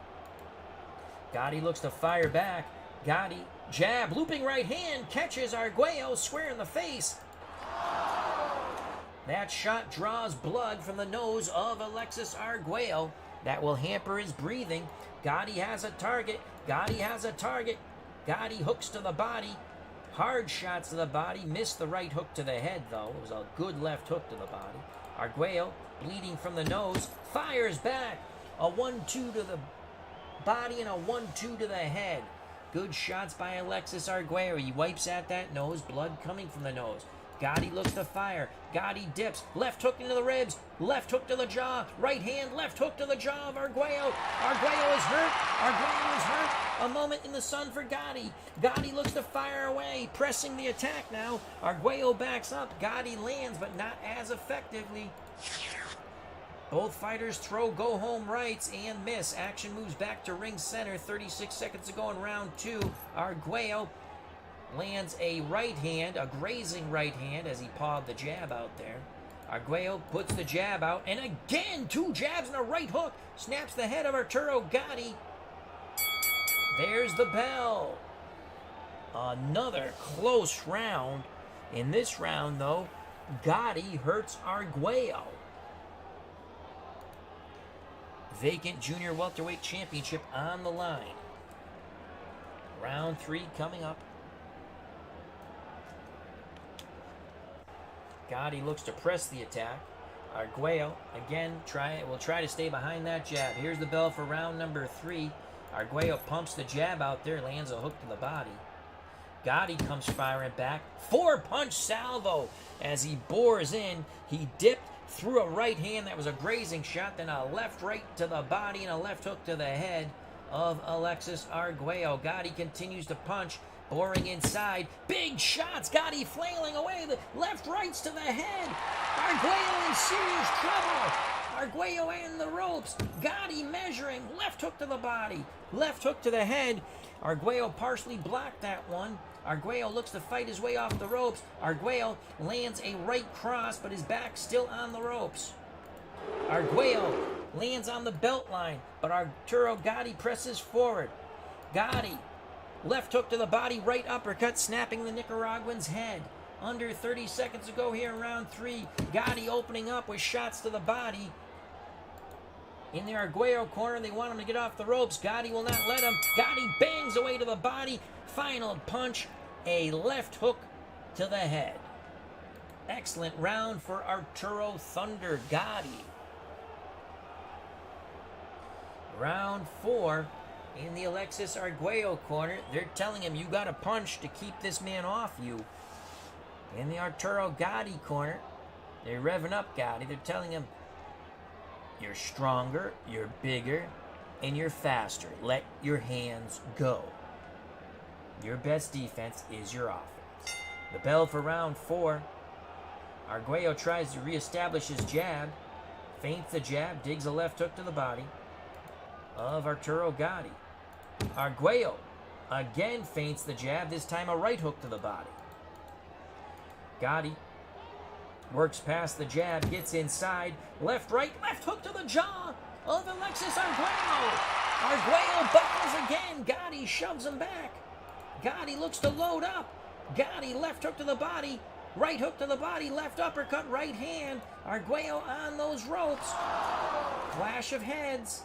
Gatti looks to fire back. Gatti, jab, looping right hand, catches Arguello square in the face. That shot draws blood from the nose of Alexi Arguello. That will hamper his breathing. Gatti has a target. Gatti hooks to the body. Hard shots to the body. Missed the right hook to the head, though. It was a good left hook to the body. Arguello, bleeding from the nose, fires back. A 1-2 to the body and a 1-2 to the head. Good shots by Alexi Arguello. He wipes at that nose. Blood coming from the nose. Gatti looks to fire. Gatti dips. Left hook into the ribs. Left hook to the jaw. Right hand, left hook to the jaw of Arguello. Arguello is hurt. Arguello is hurt. A moment in the sun for Gatti. Gatti looks to fire away. Pressing the attack now. Arguello backs up. Gatti lands, but not as effectively. Both fighters throw go-home rights and miss. Action moves back to ring center. 36 seconds to go in round 2. Arguello lands a right hand, a grazing right hand, as he pawed the jab out there. Arguello puts the jab out, and again, 2 jabs and a right hook. Snaps the head of Arturo Gatti. There's the bell. Another close round. In this round, though, Gatti hurts Arguello. Vacant Junior Welterweight Championship on the line. Round 3 coming up. Gatti looks to press the attack. Arguello, again, will try to stay behind that jab. Here's the bell for round number 3. Arguello pumps the jab out there, lands a hook to the body. Gatti comes firing back. 4-punch salvo as he bores in. He dipped through a right hand that was a grazing shot, then a left right to the body and a left hook to the head of Alexi Arguello. Gatti continues to punch, boring inside. Big shots. Gatti flailing away. The left rights to the head. Arguello in serious trouble. Arguello in the ropes. Gatti measuring. Left hook to the body. Left hook to the head. Arguello partially blocked that one. Arguello looks to fight his way off the ropes. Arguello lands a right cross, but his back's still on the ropes. Arguello lands on the belt line, but Arturo Gatti presses forward. Gatti, left hook to the body, right uppercut, snapping the Nicaraguan's head. Under 30 seconds to go here in round 3. Gatti opening up with shots to the body. In the Arguello corner, they want him to get off the ropes. Gatti will not let him. Gatti bangs away to the body. Final punch, a left hook to the head. Excellent round for Arturo Thunder Gatti. Round 4 in the Alexi Arguello corner. They're telling him, you got to punch to keep this man off you. In the Arturo Gatti corner, they're revving up Gatti. They're telling him, you're stronger, you're bigger, and you're faster. Let your hands go. Your best defense is your offense. The bell for round 4. Arguello tries to reestablish his jab. Feints the jab, digs a left hook to the body of Arturo Gatti. Arguello again feints the jab, this time a right hook to the body. Gatti works past the jab, gets inside, left hook to the jaw of Alexi Arguello. Arguello buckles again. Gatti shoves him back. Gatti looks to load up. Gatti left hook to the body, right hook to the body, left uppercut, right hand. Arguello on those ropes. Clash of heads.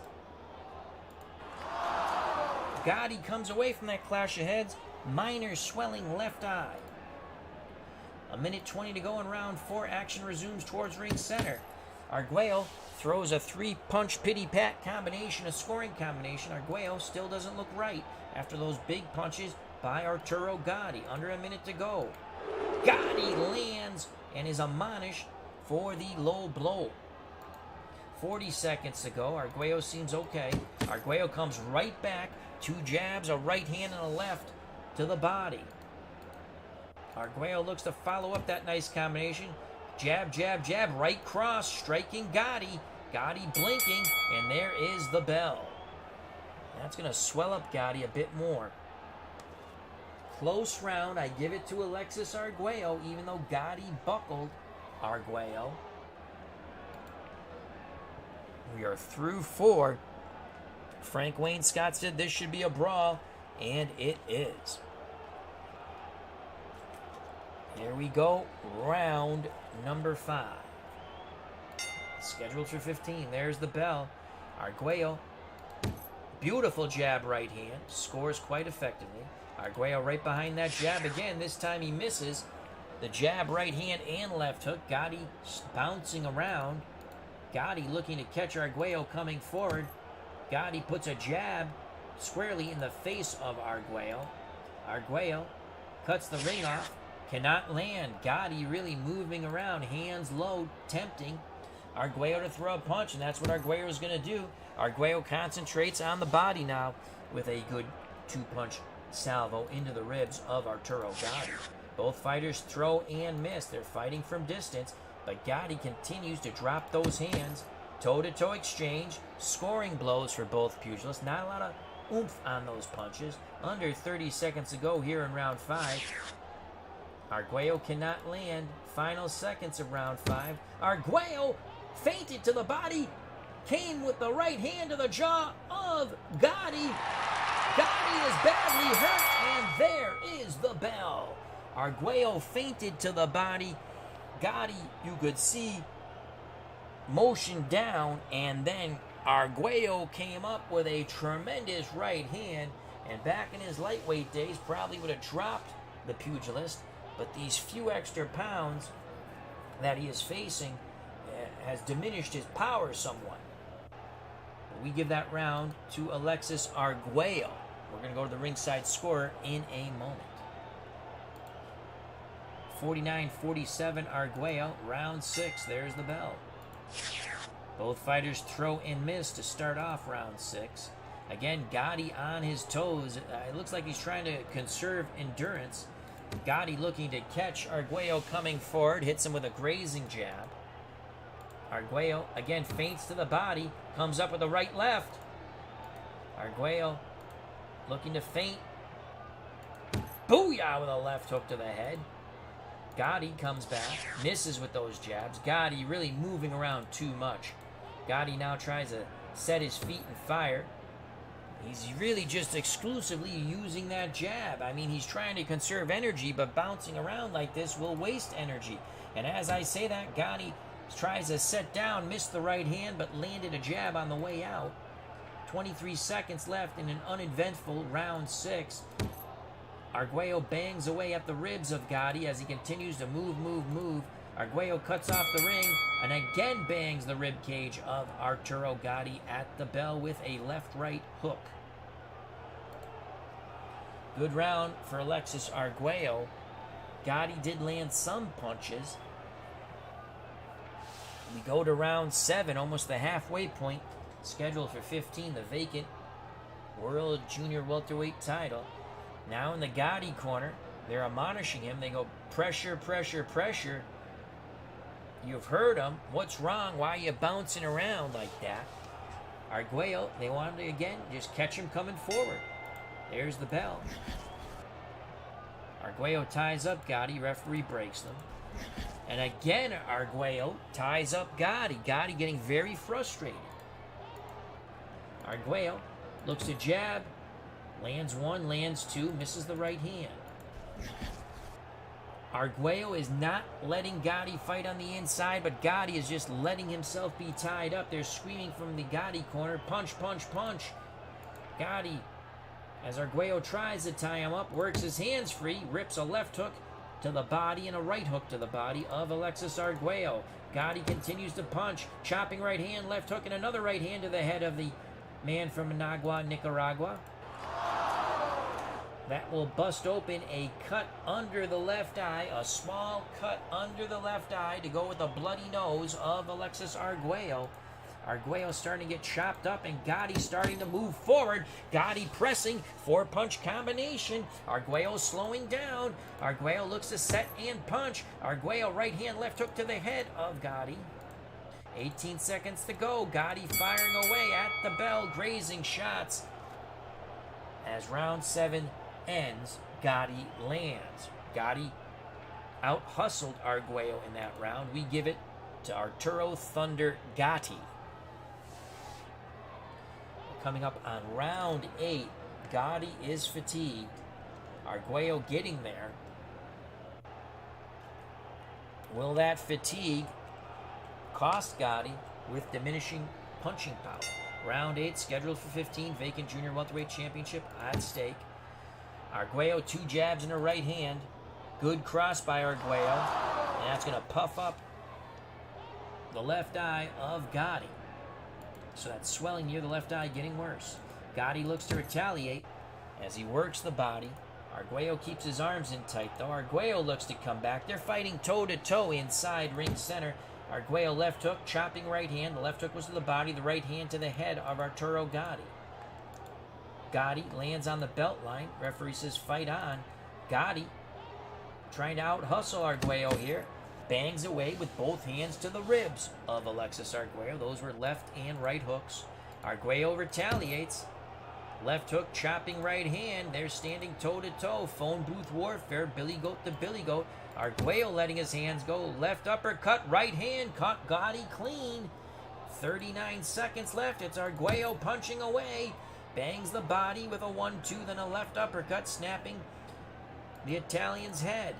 Gatti comes away from that clash of heads. Minor swelling left eye. 1:20 to go in round 4. Action resumes towards ring center. Arguello throws a 3-punch pity-pat combination, a scoring combination. Arguello still doesn't look right after those big punches by Arturo Gatti. Under a minute to go. Gatti lands and is admonished for the low blow. 40 seconds to go. Arguello seems okay. Arguello comes right back. 2 jabs, a right hand and a left to the body. Arguello looks to follow up that nice combination. Jab, jab, jab, right cross, striking Gatti. Gatti blinking, and there is the bell. That's going to swell up Gatti a bit more. Close round. I give it to Alexi Arguello, even though Gatti buckled Arguello. We are through 4. Frank Wayne Scott said this should be a brawl, and it is. Here we go, round number 5. Scheduled for 15. There's the bell. Arguello Beautiful jab right hand. Scores quite effectively. Arguello right behind that jab again. This time he misses. The jab right hand and left hook. Gatti bouncing around. Gatti looking to catch Arguello coming forward. Gatti puts a jab squarely in the face of Arguello. Arguello cuts the ring off. Cannot land. Gatti really moving around. Hands low. Tempting Arguello to throw a punch, and that's what Arguello is going to do. Arguello concentrates on the body now with a good two-punch salvo into the ribs of Arturo Gatti. Both fighters throw and miss. They're fighting from distance, but Gatti continues to drop those hands. Toe-to-toe exchange, scoring blows for both pugilists. Not a lot of oomph on those punches. Under 30 seconds to go here in round 5. Arguello cannot land. Final seconds of round 5. Arguello feinted to the body. Came with the right hand to the jaw of Gatti. Gatti is badly hurt, and there is the bell. Arguello feinted to the body. Gatti, you could see, motioned down, and then Arguello came up with a tremendous right hand, and back in his lightweight days probably would have dropped the pugilist, but these few extra pounds that he is facing has diminished his power somewhat. We give that round to Alexi Arguello. We're going to go to the ringside score in a moment. 49-47 Arguello, round 6. There's the bell. Both fighters throw and miss to start off round 6. Again, Gatti on his toes. It looks like he's trying to conserve endurance. Gatti looking to catch Arguello coming forward. Hits him with a grazing jab. Arguello, again, feints to the body. Comes up with a right left. Arguello looking to feint. Booyah with a left hook to the head. Gatti comes back. Misses with those jabs. Gatti really moving around too much. Gatti now tries to set his feet and fire. He's really just exclusively using that jab. I mean, he's trying to conserve energy, but bouncing around like this will waste energy. And as I say that, Gatti tries to set down, missed the right hand, but landed a jab on the way out. 23 seconds left in an uneventful round 6. Arguello bangs away at the ribs of Gatti as he continues to move. Arguello cuts off the ring and again bangs the rib cage of Arturo Gatti at the bell with a left-right hook. Good round for Alexi Arguello. Gatti did land some punches. We go to round 7, almost the halfway point. Scheduled for 15, the vacant World Junior Welterweight title. Now in the Gatti corner, they're admonishing him. They go, pressure. You've heard him. What's wrong? Why are you bouncing around like that? Arguello, they want him to, again, just catch him coming forward. There's the bell. Arguello ties up Gatti. Referee breaks them. And again, Arguello ties up Gatti. Gatti getting very frustrated. Arguello looks to jab. Lands one, lands two, misses the right hand. Arguello is not letting Gatti fight on the inside, but Gatti is just letting himself be tied up. They're screaming from the Gatti corner, punch. Gatti, as Arguello tries to tie him up, works his hands free, rips a left hook to the body and a right hook to the body of Alexi Arguello. Gatti continues to punch, chopping right hand, left hook, and another right hand to the head of the man from Managua, Nicaragua. That will bust open a cut under the left eye, a small cut under the left eye to go with the bloody nose of Alexi Arguello. Arguello starting to get chopped up, and Gatti starting to move forward. Gatti pressing, 4-punch combination. Arguello slowing down. Arguello looks to set and punch. Arguello right hand, left hook to the head of Gatti. 18 seconds to go. Gatti firing away at the bell, grazing shots. As round 7 ends, Gatti lands. Gatti out-hustled Arguello in that round. We give it to Arturo Thunder Gatti. Coming up on round 8, Gatti is fatigued. Arguello getting there. Will that fatigue cost Gatti with diminishing punching power? Round 8 scheduled for 15. Vacant Junior Welterweight Championship at stake. Arguello, 2 jabs in her right hand. Good cross by Arguello. And that's going to puff up the left eye of Gatti. So that swelling near the left eye getting worse. Gatti looks to retaliate as he works the body. Arguello keeps his arms in tight, though. Arguello looks to come back. They're fighting toe-to-toe inside ring center. Arguello left hook, chopping right hand. The left hook was to the body, the right hand to the head of Arturo Gatti. Gatti lands on the belt line. Referee says fight on. Gatti trying to out-hustle Arguello here. Bangs away with both hands to the ribs of Alexi Arguello. Those were left and right hooks. Arguello retaliates. Left hook, chopping right hand. They're standing toe-to-toe. Phone booth warfare. Billy Goat to Billy Goat. Arguello letting his hands go. Left uppercut, right hand. Caught Gatti clean. 39 seconds left. It's Arguello punching away. Bangs the body with a 1-2, then a left uppercut, snapping the Italian's head.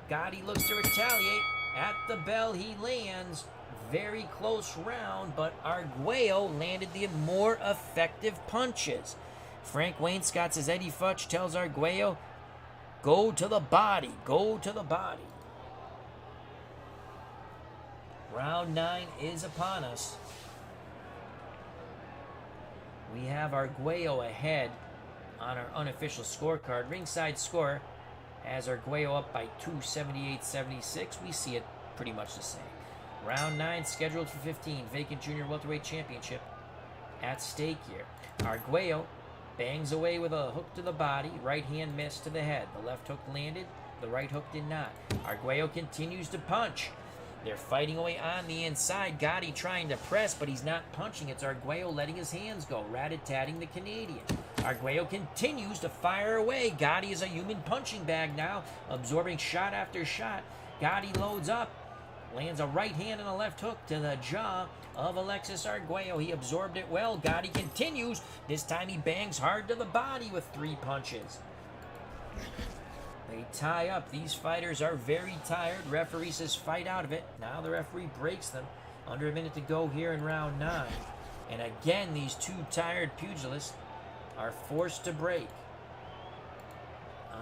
Gatti looks to retaliate. At the bell, he lands. Very close round, but Arguello landed the more effective punches. Frank Wainscott says Eddie Futch tells Arguello, go to the body, go to the body. Round 9 is upon us. We have Arguello ahead on our unofficial scorecard. Ringside score has Arguello up by 278-76. We see it pretty much the same. Round 9 scheduled for 15. Vacant Junior Welterweight Championship at stake here. Arguello bangs away with a hook to the body. Right hand missed to the head. The left hook landed. The right hook did not. Arguello continues to punch. They're fighting away on the inside. Gatti trying to press, but he's not punching. It's Arguello letting his hands go, rat-a-tatting the Canadian. Arguello continues to fire away. Gatti is a human punching bag now, absorbing shot after shot. Gatti loads up, lands a right hand and a left hook to the jaw of Alexi Arguello. He absorbed it well. Gatti continues. This time he bangs hard to the body with 3 punches. They tie up. These fighters are very tired. Referee says fight out of it. Now the referee breaks them. Under a minute to go here in round 9. And again, these 2 tired pugilists are forced to break.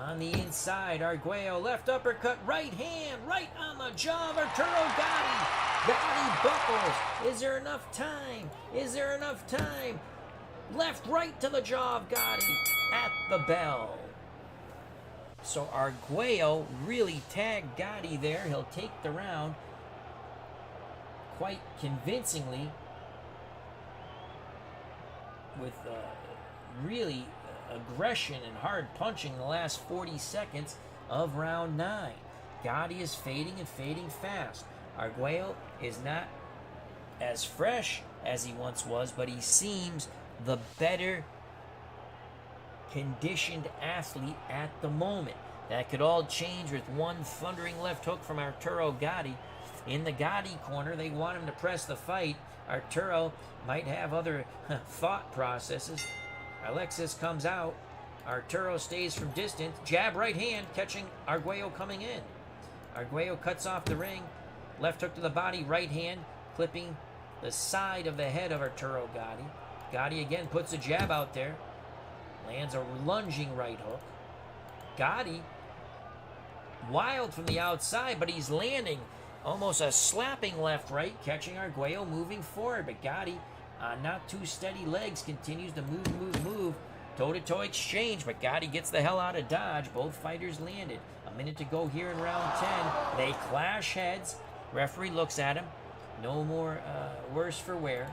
On the inside, Arguello, left uppercut, right hand, right on the jaw of Arturo Gatti. Gatti buckles. Is there enough time? Is there enough time? Left, right to the jaw of Gatti at the bell. So Arguello really tagged Gatti there. He'll take the round quite convincingly with really aggression and hard punching in the last 40 seconds of round 9. Gatti is fading and fading fast. Arguello is not as fresh as he once was, but he seems the better conditioned athlete at the moment. That could all change with one thundering left hook from Arturo Gatti. In the Gatti corner, they want him to press the fight. Arturo might have other thought processes. Alexis comes out. Arturo stays from distance. Jab right hand, catching Arguello coming in. Arguello cuts off the ring. Left hook to the body, right hand, clipping the side of the head of Arturo Gatti. Gatti again puts a jab out there. Lands a lunging right hook. Gatti, wild from the outside, but he's landing almost a slapping left-right, catching Arguello moving forward. But Gatti, on not too steady legs, continues to move. Toe-to-toe exchange, but Gatti gets the hell out of dodge. Both fighters landed. A minute to go here in round 10. They clash heads. Referee looks at him. No more worse for wear.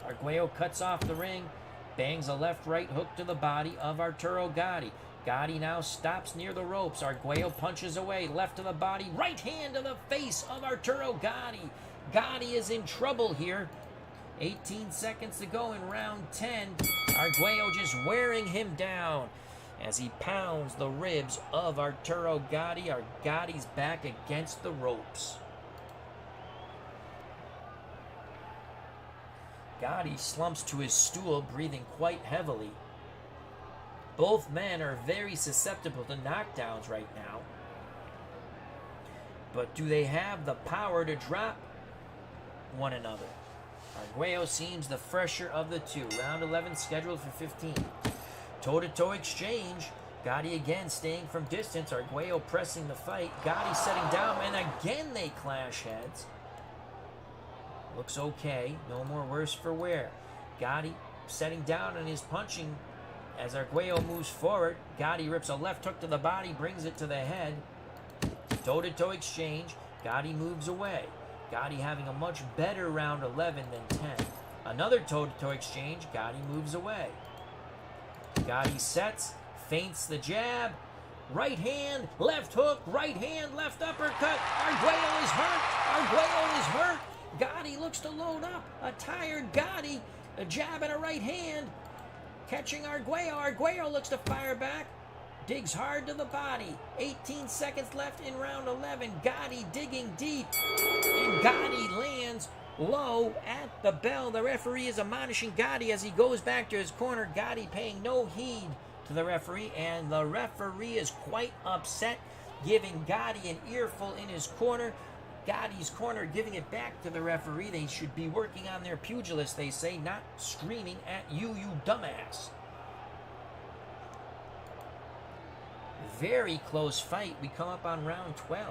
Arguello cuts off the ring. Bangs a left-right hook to the body of Arturo Gatti. Gatti now stops near the ropes. Arguello punches away. Left to the body. Right hand to the face of Arturo Gatti. Gatti is in trouble here. 18 seconds to go in round 10. Arguello just wearing him down as he pounds the ribs of Arturo Gatti. Gatti's back against the ropes. Gatti slumps to his stool, breathing quite heavily. Both men are very susceptible to knockdowns right now. But do they have the power to drop one another? Arguello seems the fresher of the two. Round 11 scheduled for 15. Toe-to-toe exchange. Gatti again staying from distance. Arguello pressing the fight. Gatti setting down, and again they clash heads. Looks okay. No more worse for wear. Gatti setting down and is punching as Arguello moves forward. Gatti rips a left hook to the body, brings it to the head. Toe-to-toe exchange. Gatti moves away. Gatti having a much better round 11 than 10. Another toe-to-toe exchange. Gatti moves away. Gatti sets, feints the jab. Right hand, left hook, right hand, left uppercut. Arguello is hurt. Arguello is hurt. Gatti looks to load up. A tired Gatti. A jab and a right hand. Catching Arguello. Arguello looks to fire back. Digs hard to the body. 18 seconds left in round 11. Gatti digging deep. And Gatti lands low at the bell. The referee is admonishing Gatti as he goes back to his corner. Gatti paying no heed to the referee. And the referee is quite upset, giving Gatti an earful in his corner. Gatti's corner giving it back to the referee. They should be working on their pugilist, they say, not screaming at you, you dumbass. Very close fight. We come up on round 12.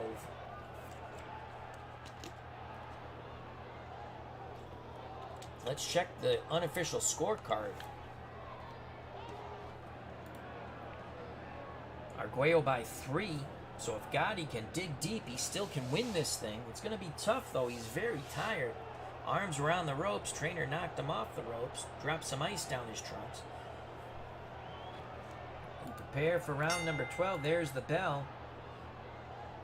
Let's check the unofficial scorecard. Arguello by 3. So if Gatti can dig deep, he still can win this thing. It's going to be tough, though. He's very tired. Arms around the ropes. Trainer knocked him off the ropes. Dropped some ice down his trunks. And prepare for round number 12. There's the bell.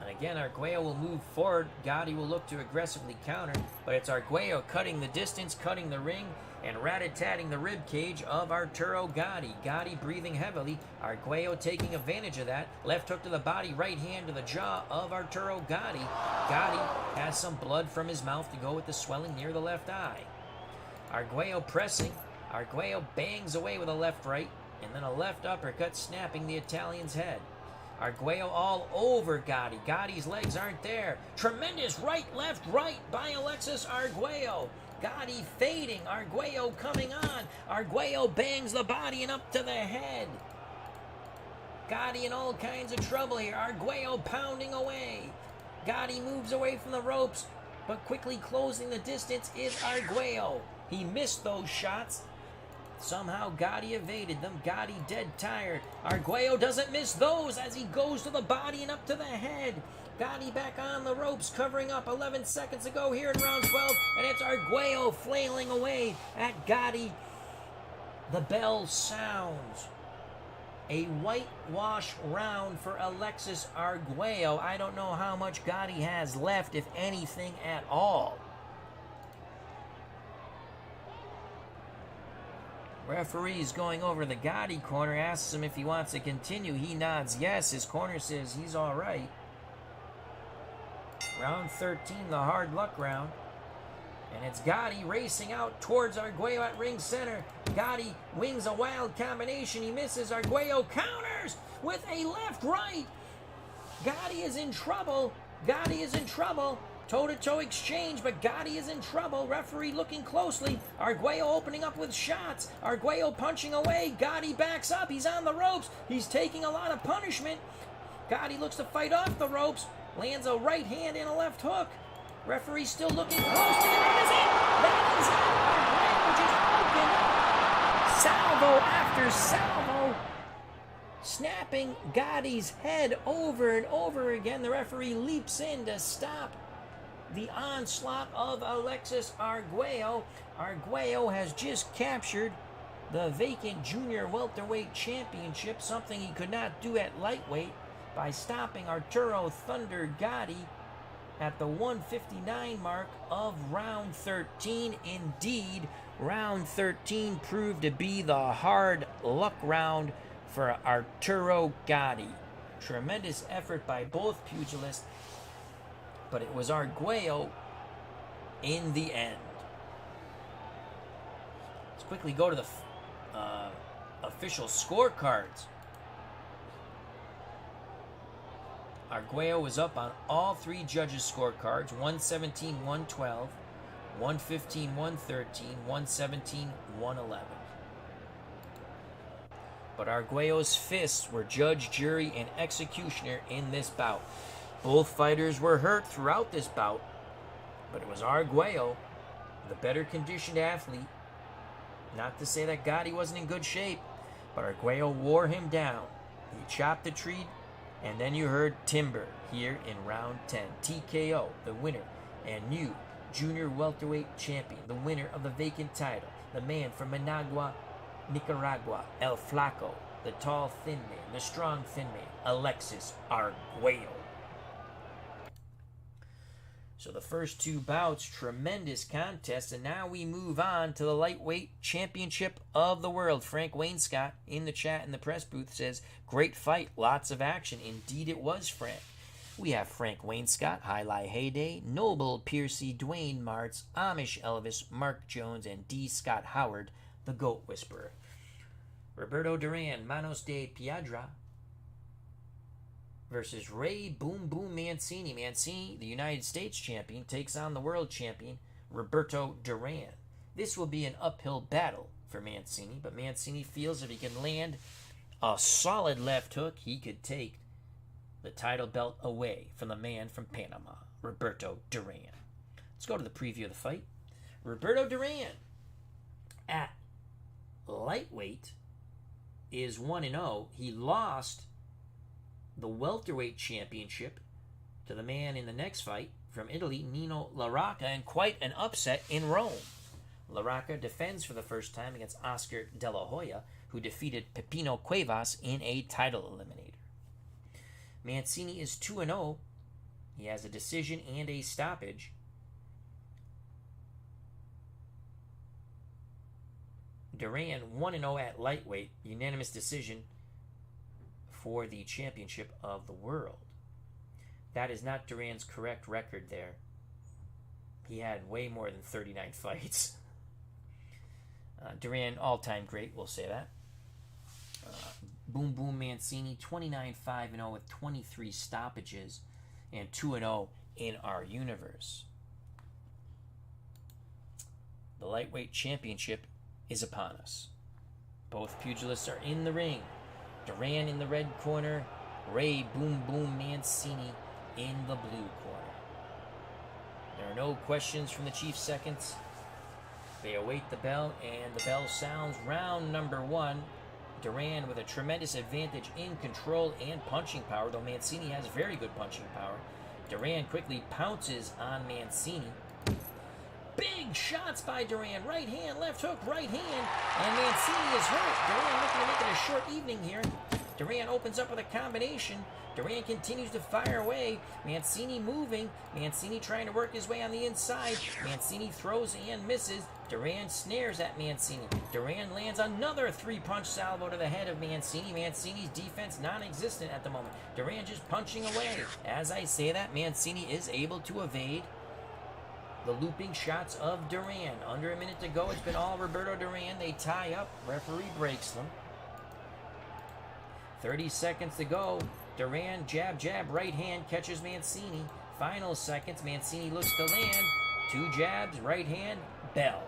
And again, Arguello will move forward. Gatti will look to aggressively counter. But it's Arguello cutting the distance, cutting the ring, and rat-a-tatting the rib cage of Arturo Gatti. Gatti breathing heavily. Arguello taking advantage of that. Left hook to the body, right hand to the jaw of Arturo Gatti. Gatti has some blood from his mouth to go with the swelling near the left eye. Arguello pressing. Arguello bangs away with a left-right, and then a left uppercut snapping the Italian's head. Arguello all over Gatti. Gatti's legs aren't there. Tremendous right, left, right by Alexi Arguello. Gatti fading. Arguello coming on. Arguello bangs the body and up to the head. Gatti in all kinds of trouble here. Arguello pounding away. Gatti moves away from the ropes, but quickly closing the distance is Arguello. He missed those shots. Somehow Gatti evaded them. Gatti dead tired. Arguello doesn't miss those as he goes to the body and up to the head. Gatti back on the ropes, covering up 11 seconds to go here in round 12. And it's Arguello flailing away at Gatti. The bell sounds. A whitewash round for Alexi Arguello. I don't know how much Gatti has left, if anything at all. Referee's going over the Gatti corner, asks him if he wants to continue. He nods yes. His corner says he's all right. Round 13, the hard luck round. And it's Gatti racing out towards Arguello at ring center. Gatti wings a wild combination. He misses. Arguello counters with a left-right. Gatti is in trouble. Gatti is in trouble. Toe-to-toe exchange, but Gatti is in trouble. Referee looking closely. Arguello opening up with shots. Arguello punching away. Gatti backs up. He's on the ropes. He's taking a lot of punishment. Gatti looks to fight off the ropes. Lands a right hand and a left hook. Referee still looking closely, and that is it! That is it! Our grade, which is open. Salvo after salvo. Snapping Gatti's head over and over again. The referee leaps in to stop the onslaught of Alexi Arguello. Arguello has just captured the vacant junior welterweight championship, something he could not do at lightweight, by stopping Arturo Thunder Gatti at the 159 mark of round 13. Indeed, round 13 proved to be the hard luck round for Arturo Gatti. Tremendous effort by both pugilists, but it was Arguello in the end. Let's quickly go to the official scorecards. Arguello was up on all three judges' scorecards, 117-112. 115, 113, 117, 111. But Arguello's fists were judge, jury, and executioner in this bout. Both fighters were hurt throughout this bout, but it was Arguello, the better conditioned athlete. Not to say that Gatti wasn't in good shape, but Arguello wore him down. He chopped the tree, and then you heard timber here in round 10. TKO, the winner, and new junior welterweight champion, the winner of the vacant title, the man from Managua, Nicaragua, El Flaco, the tall thin man, the strong thin man, Alexi Arguello. So the first two bouts, tremendous contests, and now we move on to the lightweight championship of the world. Frank Wainscott in the chat in the press booth says, great fight, lots of action. Indeed it was, Frank. We have Frank Wainscott, Highlight Heyday, Noble, Piercy, Dwayne Martz, Amish Elvis, Mark Jones, and D. Scott Howard, the Goat Whisperer. Roberto Duran, Manos de Piedra, versus Ray Boom Boom Mancini. Mancini, the United States champion, takes on the world champion, Roberto Duran. This will be an uphill battle for Mancini, but Mancini feels if he can land a solid left hook, he could take the title belt away from the man from Panama, Roberto Duran. Let's go to the preview of the fight. Roberto Duran at lightweight is 1-0. He lost the welterweight championship to the man in the next fight from Italy, Nino Rocca, and quite an upset in Rome. Rocca defends for the first time against Oscar De La Hoya, who defeated Pepino Cuevas in a title eliminator. Mancini is 2-0. He has a decision and a stoppage. Duran 1-0 at lightweight, unanimous decision for the championship of the world. That is not Duran's correct record there. He had way more than 39 fights. Duran, all-time great, we'll say that. Boom Boom Mancini, 29-5-0 with 23 stoppages and 2-0 in our universe. The lightweight championship is upon us. Both pugilists are in the ring. Duran in the red corner, Ray Boom Boom Mancini in the blue corner. There are no questions from the chief seconds. They await the bell, and the bell sounds. Round number 1. Duran with a tremendous advantage in control and punching power, though Mancini has very good punching power. Duran quickly pounces on Mancini. Big shots by Duran. Right hand, left hook, right hand. And Mancini is hurt. Duran looking to make it a short evening here. Duran opens up with a combination. Duran continues to fire away. Mancini moving. Mancini trying to work his way on the inside. Mancini throws and misses. Duran snares at Mancini. Duran lands another three-punch salvo to the head of Mancini. Mancini's defense non-existent at the moment. Duran just punching away. As I say that, Mancini is able to evade the looping shots of Duran. Under a minute to go. It's been all Roberto Duran. They tie up. Referee breaks them. 30 seconds to go. Duran, jab, jab, right hand, catches Mancini. Final seconds. Mancini looks to land. 2 jabs, right hand, bell.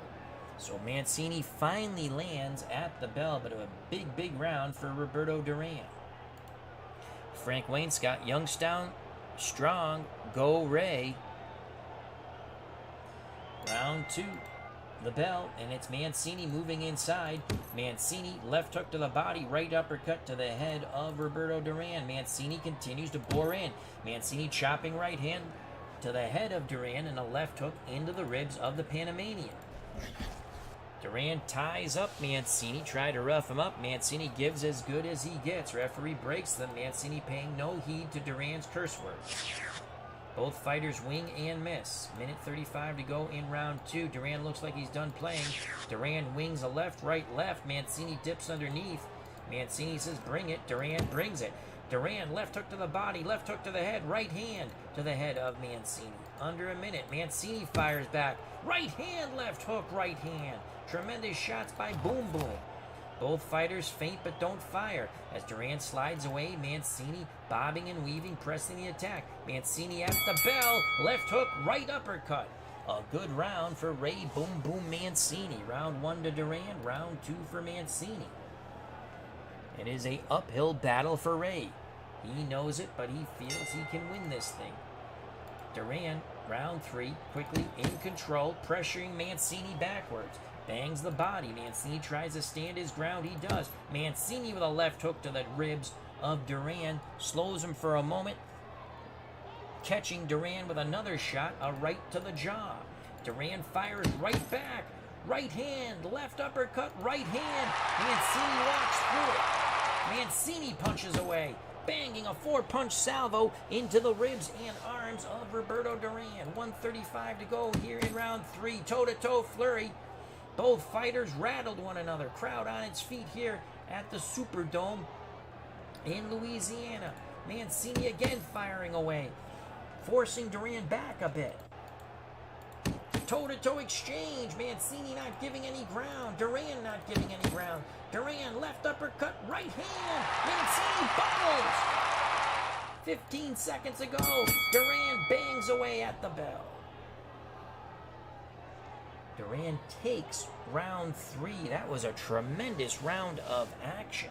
So Mancini finally lands at the bell, but a big, big round for Roberto Duran. Frank Wainscott, Youngstown, strong, go Ray. Round 2, the bell, and it's Mancini moving inside. Mancini, left hook to the body, right uppercut to the head of Roberto Duran. Mancini continues to bore in. Mancini chopping right hand to the head of Duran and a left hook into the ribs of the Panamanian. Duran ties up Mancini, try to rough him up. Mancini gives as good as he gets. Referee breaks them. Mancini paying no heed to Duran's curse words. Both fighters wing and miss. Minute 35 to go in round 2. Duran looks like he's done playing. Duran wings a left, right, left. Mancini dips underneath. Mancini says, bring it. Duran brings it. Duran, left hook to the body, left hook to the head, right hand to the head of Mancini. Under a minute, Mancini fires back. Right hand, left hook, right hand. Tremendous shots by Boom Boom. Both fighters feint but don't fire. As Duran slides away, Mancini bobbing and weaving, pressing the attack. Mancini at the bell, left hook, right uppercut. A good round for Ray Boom Boom Mancini. Round 1 to Duran, round 2 for Mancini. It is a uphill battle for Ray. He knows it, but he feels he can win this thing. Duran, round 3, quickly in control, pressuring Mancini backwards. Bangs the body. Mancini tries to stand his ground. He does. Mancini with a left hook to the ribs of Duran. Slows him for a moment. Catching Duran with another shot, a right to the jaw. Duran fires right back. Right hand, left uppercut, right hand. Mancini walks through it. Mancini punches away, banging a 4-punch salvo into the ribs and arms of Roberto Duran. 1:35 to go here in round 3. Toe-to-toe flurry. Both fighters rattled one another. Crowd on its feet here at the Superdome in Louisiana. Mancini again firing away, forcing Duran back a bit. Toe-to-toe exchange. Mancini not giving any ground. Duran not giving any ground. Duran left uppercut, right hand. Mancini bubbles. 15 seconds ago, Duran bangs away at the bell. Duran takes round 3. That was a tremendous round of action.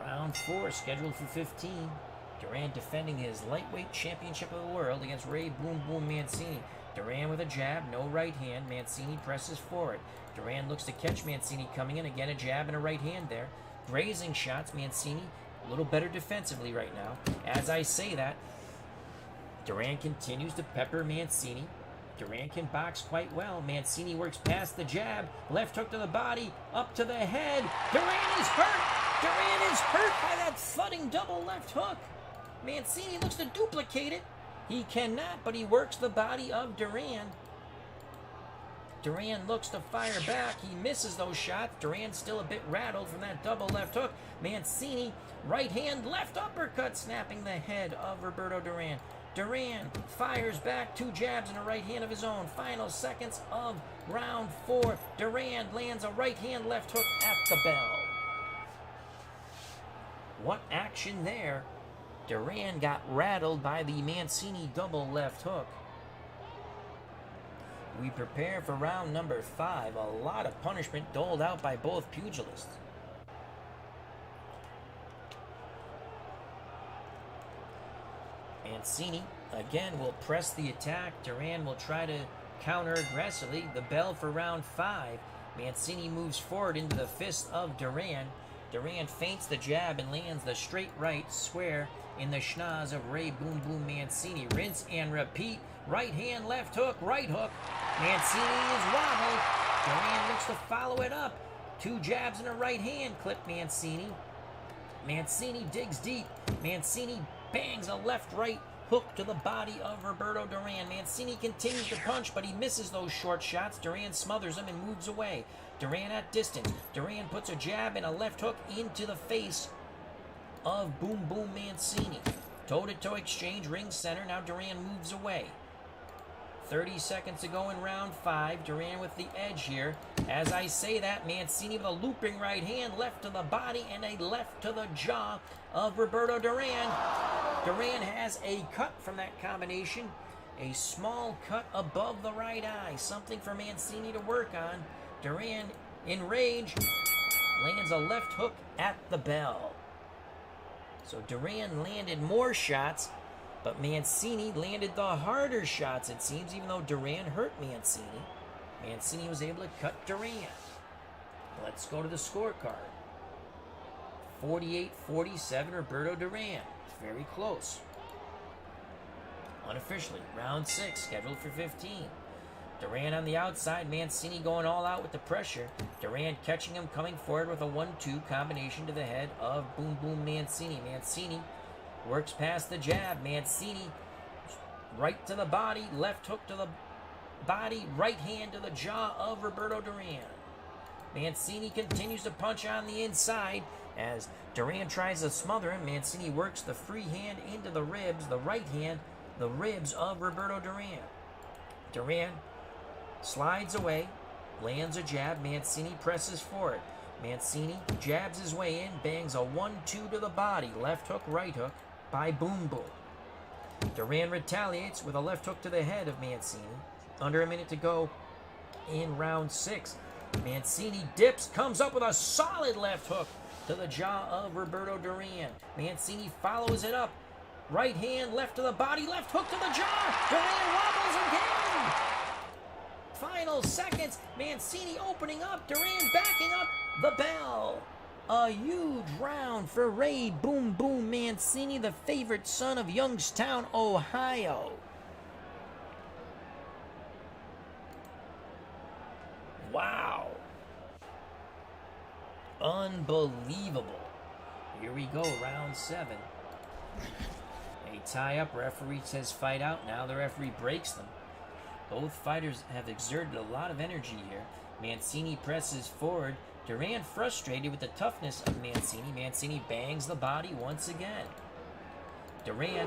Round 4 scheduled for 15. Duran defending his lightweight championship of the world against Ray Boom Boom Mancini. Duran with a jab, no right hand. Mancini presses forward. Duran looks to catch Mancini coming in. Again, a jab and a right hand there. Grazing shots. Mancini a little better defensively right now. As I say that, Duran continues to pepper Mancini. Duran can box quite well. Mancini works past the jab. Left hook to the body, up to the head. Duran is hurt. Duran is hurt by that thudding double left hook. Mancini looks to duplicate it. He cannot, but he works the body of Duran. Duran looks to fire back. He misses those shots. Duran's still a bit rattled from that double left hook. Mancini, right hand, left uppercut, snapping the head of Roberto Duran. Duran fires back, 2 jabs and a right hand of his own. Final seconds of round 4. Duran lands a right hand left hook at the bell. What action there. Duran got rattled by the Mancini double left hook. We prepare for round number 5. A lot of punishment doled out by both pugilists. Mancini again will press the attack. Duran will try to counter aggressively. The bell for round 5. Mancini moves forward into the fist of Duran. Duran feints the jab and lands the straight right square in the schnoz of Ray Boom Boom Mancini. Rinse and repeat. Right hand, left hook, right hook. Mancini is wobbled. Duran looks to follow it up. 2 jabs and a right hand clip Mancini. Mancini digs deep. Mancini bangs a left-right hook to the body of Roberto Duran. Mancini continues to punch, but he misses those short shots. Duran smothers him and moves away. Duran at distance. Duran puts a jab and a left hook into the face of Boom Boom Mancini. Toe-to-toe exchange, ring center. Now Duran moves away. 30 seconds to go in round 5. Duran with the edge here. As I say that, Mancini with a looping right hand, left to the body and a left to the jaw of Roberto Duran. Duran has a cut from that combination. A small cut above the right eye. Something for Mancini to work on. Duran, in rage, lands a left hook at the bell. So Duran landed more shots, but Mancini landed the harder shots, it seems, even though Duran hurt Mancini. Mancini was able to cut Duran. Let's go to the scorecard. 48-47, Roberto Duran. It's very close. Unofficially, round 6, scheduled for 15. Duran on the outside, Mancini going all out with the pressure. Duran catching him, coming forward with a 1-2 combination to the head of Boom Boom Mancini. Mancini works past the jab. Mancini right to the body, left hook to the body, right hand to the jaw of Roberto Duran. Mancini continues to punch on the inside as Duran tries to smother him. Mancini works the free hand into the ribs, the right hand, the ribs of Roberto Duran. Duran slides away, lands a jab. Mancini presses forward. Mancini jabs his way in, bangs a 1-2 to the body, left hook, right hook. by Boom Boom. Duran retaliates with a left hook to the head of Mancini. Under a minute to go in round 6. Mancini dips, comes up with a solid left hook to the jaw of Roberto Duran. Mancini follows it up. Right hand, left to the body, left hook to the jaw. Duran wobbles again. Final seconds. Mancini opening up. Duran backing up. The bell. A huge round for Ray Boom Boom Mancini, the favorite son of Youngstown, Ohio. Wow. Unbelievable. Here we go, round 7. A tie-up, referee says fight out. Now the referee breaks them. Both fighters have exerted a lot of energy here. Mancini presses forward. Duran frustrated with the toughness of Mancini. Mancini bangs the body once again. Duran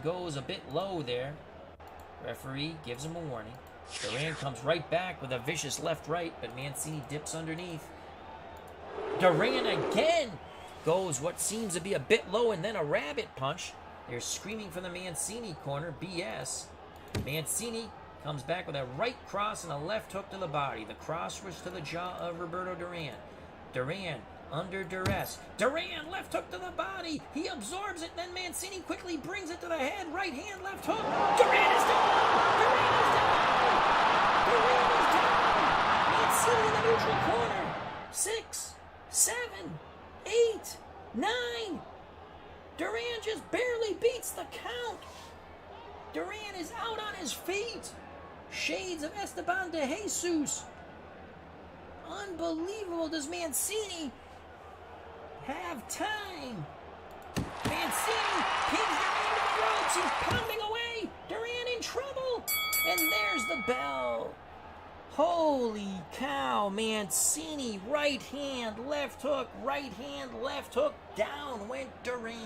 goes a bit low there. Referee gives him a warning. Duran comes right back with a vicious left-right, but Mancini dips underneath. Duran again goes what seems to be a bit low and then a rabbit punch. They're screaming from the Mancini corner, BS. Mancini comes back with a right cross and a left hook to the body. The cross was to the jaw of Roberto Duran. Duran under duress. Duran left hook to the body. He absorbs it, then Mancini quickly brings it to the head. Right hand, left hook. Duran is down! Duran is down! Duran is down! Mancini in the neutral corner. 6, 7, 8, 9. Duran just barely beats the count. Duran is out on his feet. Shades of Esteban de Jesus. Unbelievable. Does Mancini have time? Mancini pins Duran to the ropes. He's pounding away. Duran in trouble. And there's the bell. Holy cow. Mancini, right hand, left hook, right hand, left hook. Down went Duran.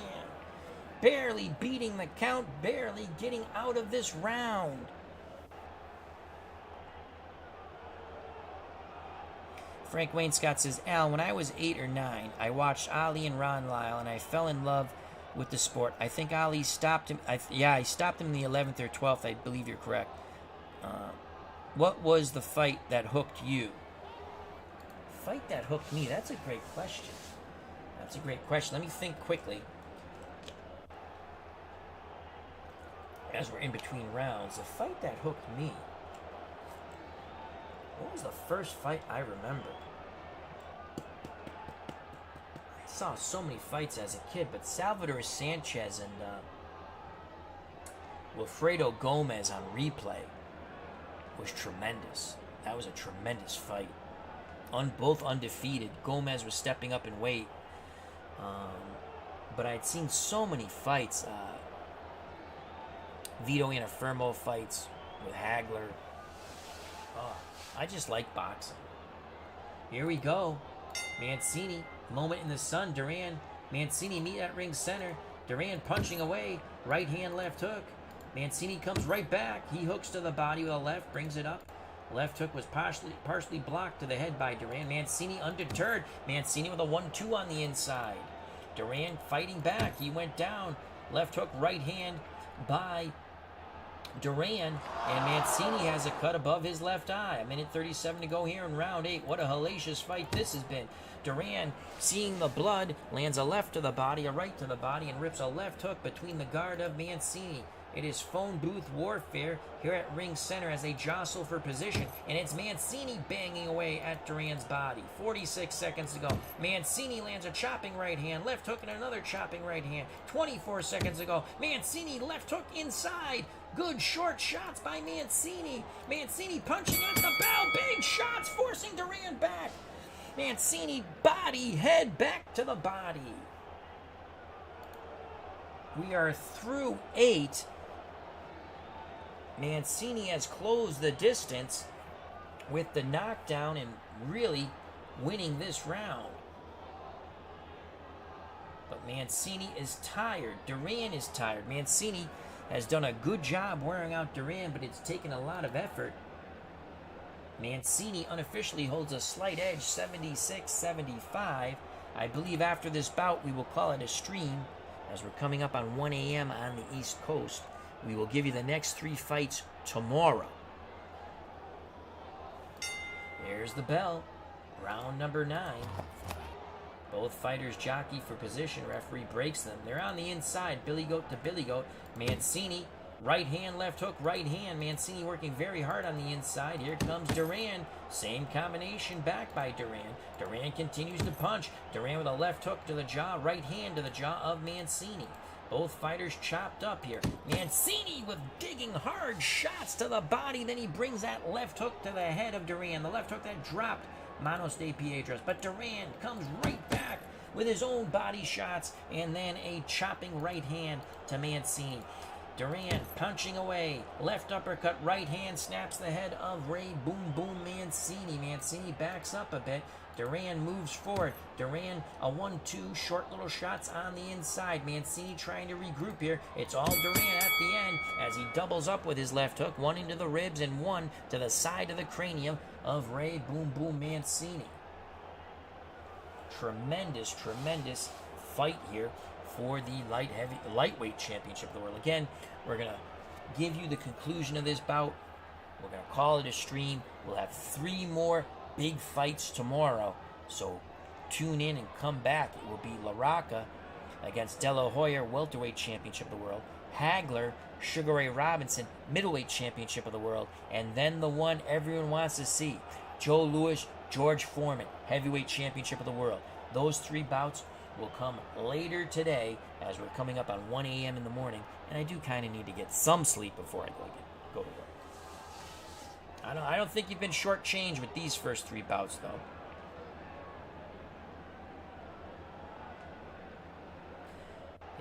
Barely beating the count, barely getting out of this round. Frank Wayne Scott says, Al, when I was 8 or 9, I watched Ali and Ron Lyle, and I fell in love with the sport. I think Ali stopped him. He stopped him in the 11th or 12th. I believe you're correct. What was the fight that hooked you? Fight that hooked me? That's a great question. That's a great question. Let me think quickly. As we're in between rounds, the fight that hooked me. What was the first fight I remember? I saw so many fights as a kid, but Salvador Sanchez and Wilfredo Gomez on replay was tremendous. That was a tremendous fight. Both undefeated. Gomez was stepping up in weight. But I'd seen so many fights. Vito Antuofermo fights with Hagler. Oh, I just like boxing. Here we go. Mancini, moment in the sun. Duran, Mancini meet at ring center. Duran punching away. Right hand, left hook. Mancini comes right back. He hooks to the body with a left, brings it up. Left hook was partially blocked to the head by Duran. Mancini undeterred. Mancini with a 1-2 on the inside. Duran fighting back. He went down. Left hook, right hand by Duran, and Mancini has a cut above his left eye. A minute 37 to go here in round 8. What a hellacious fight this has been. Duran, seeing the blood, lands a left to the body, a right to the body, and rips a left hook between the guard of Mancini. It is phone booth warfare here at ring center as they jostle for position, and it's Mancini banging away at Duran's body. 46 seconds to go. Mancini lands a chopping right hand, left hook, and another chopping right hand. 24 seconds to go. Mancini left hook inside. Good short shots by Mancini. Mancini punching at the bell. Big shots forcing Duran back. Mancini body, head back to the body. We are through 8. Mancini has closed the distance with the knockdown and really winning this round. But Mancini is tired. Duran is tired. Mancini has done a good job wearing out Duran, but it's taken a lot of effort. Mancini unofficially holds a slight edge, 76-75. I believe after this bout we will call it a stream. as we're coming up on 1 a.m. on the East Coast. We will give you the next 3 fights tomorrow. There's the bell. Round number 9. Both fighters jockey for position. Referee breaks them. They're on the inside. Billy Goat to Billy Goat. Mancini, right hand, left hook, right hand. Mancini working very hard on the inside. Here comes Duran. Same combination back by Duran. Duran continues to punch. Duran with a left hook to the jaw, right hand to the jaw of Mancini. Both fighters chopped up here. Mancini with digging hard shots to the body. Then he brings that left hook to the head of Duran. The left hook that dropped Manos de Piedras. But Duran comes right back with his own body shots. And then a chopping right hand to Mancini. Duran punching away. Left uppercut, right hand snaps the head of Ray Boom Boom Mancini. Mancini backs up a bit. Duran moves forward. Duran, a 1-2, short little shots on the inside. Mancini trying to regroup here. It's all Duran at the end as he doubles up with his left hook. One into the ribs and one to the side of the cranium of Ray Boom Boom Mancini. Tremendous, tremendous fight here for the lightweight championship of the world. Again, we're going to give you the conclusion of this bout. We're going to call it a stream. We'll have 3 more big fights tomorrow, so tune in and come back. It will be Rocca against De La Hoya, welterweight championship of the world. Hagler, Sugar Ray Robinson, middleweight championship of the world. And then the one everyone wants to see, Joe Louis, George Foreman, heavyweight championship of the world. Those 3 bouts will come later today as we're coming up on 1 a.m. in the morning, and I do kind of need to get some sleep before I go to work. I don't think you've been shortchanged with these first 3 bouts, though.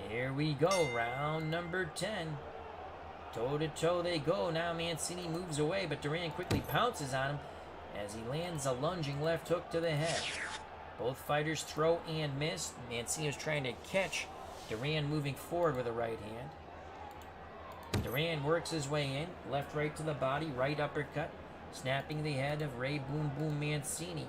Here we go, round number 10. Toe-to-toe they go. Now Mancini moves away, but Duran quickly pounces on him as he lands a lunging left hook to the head. Both fighters throw and miss. Mancini is trying to catch Duran moving forward with a right hand. Duran works his way in, left right to the body, right uppercut, snapping the head of Ray Boom Boom Mancini.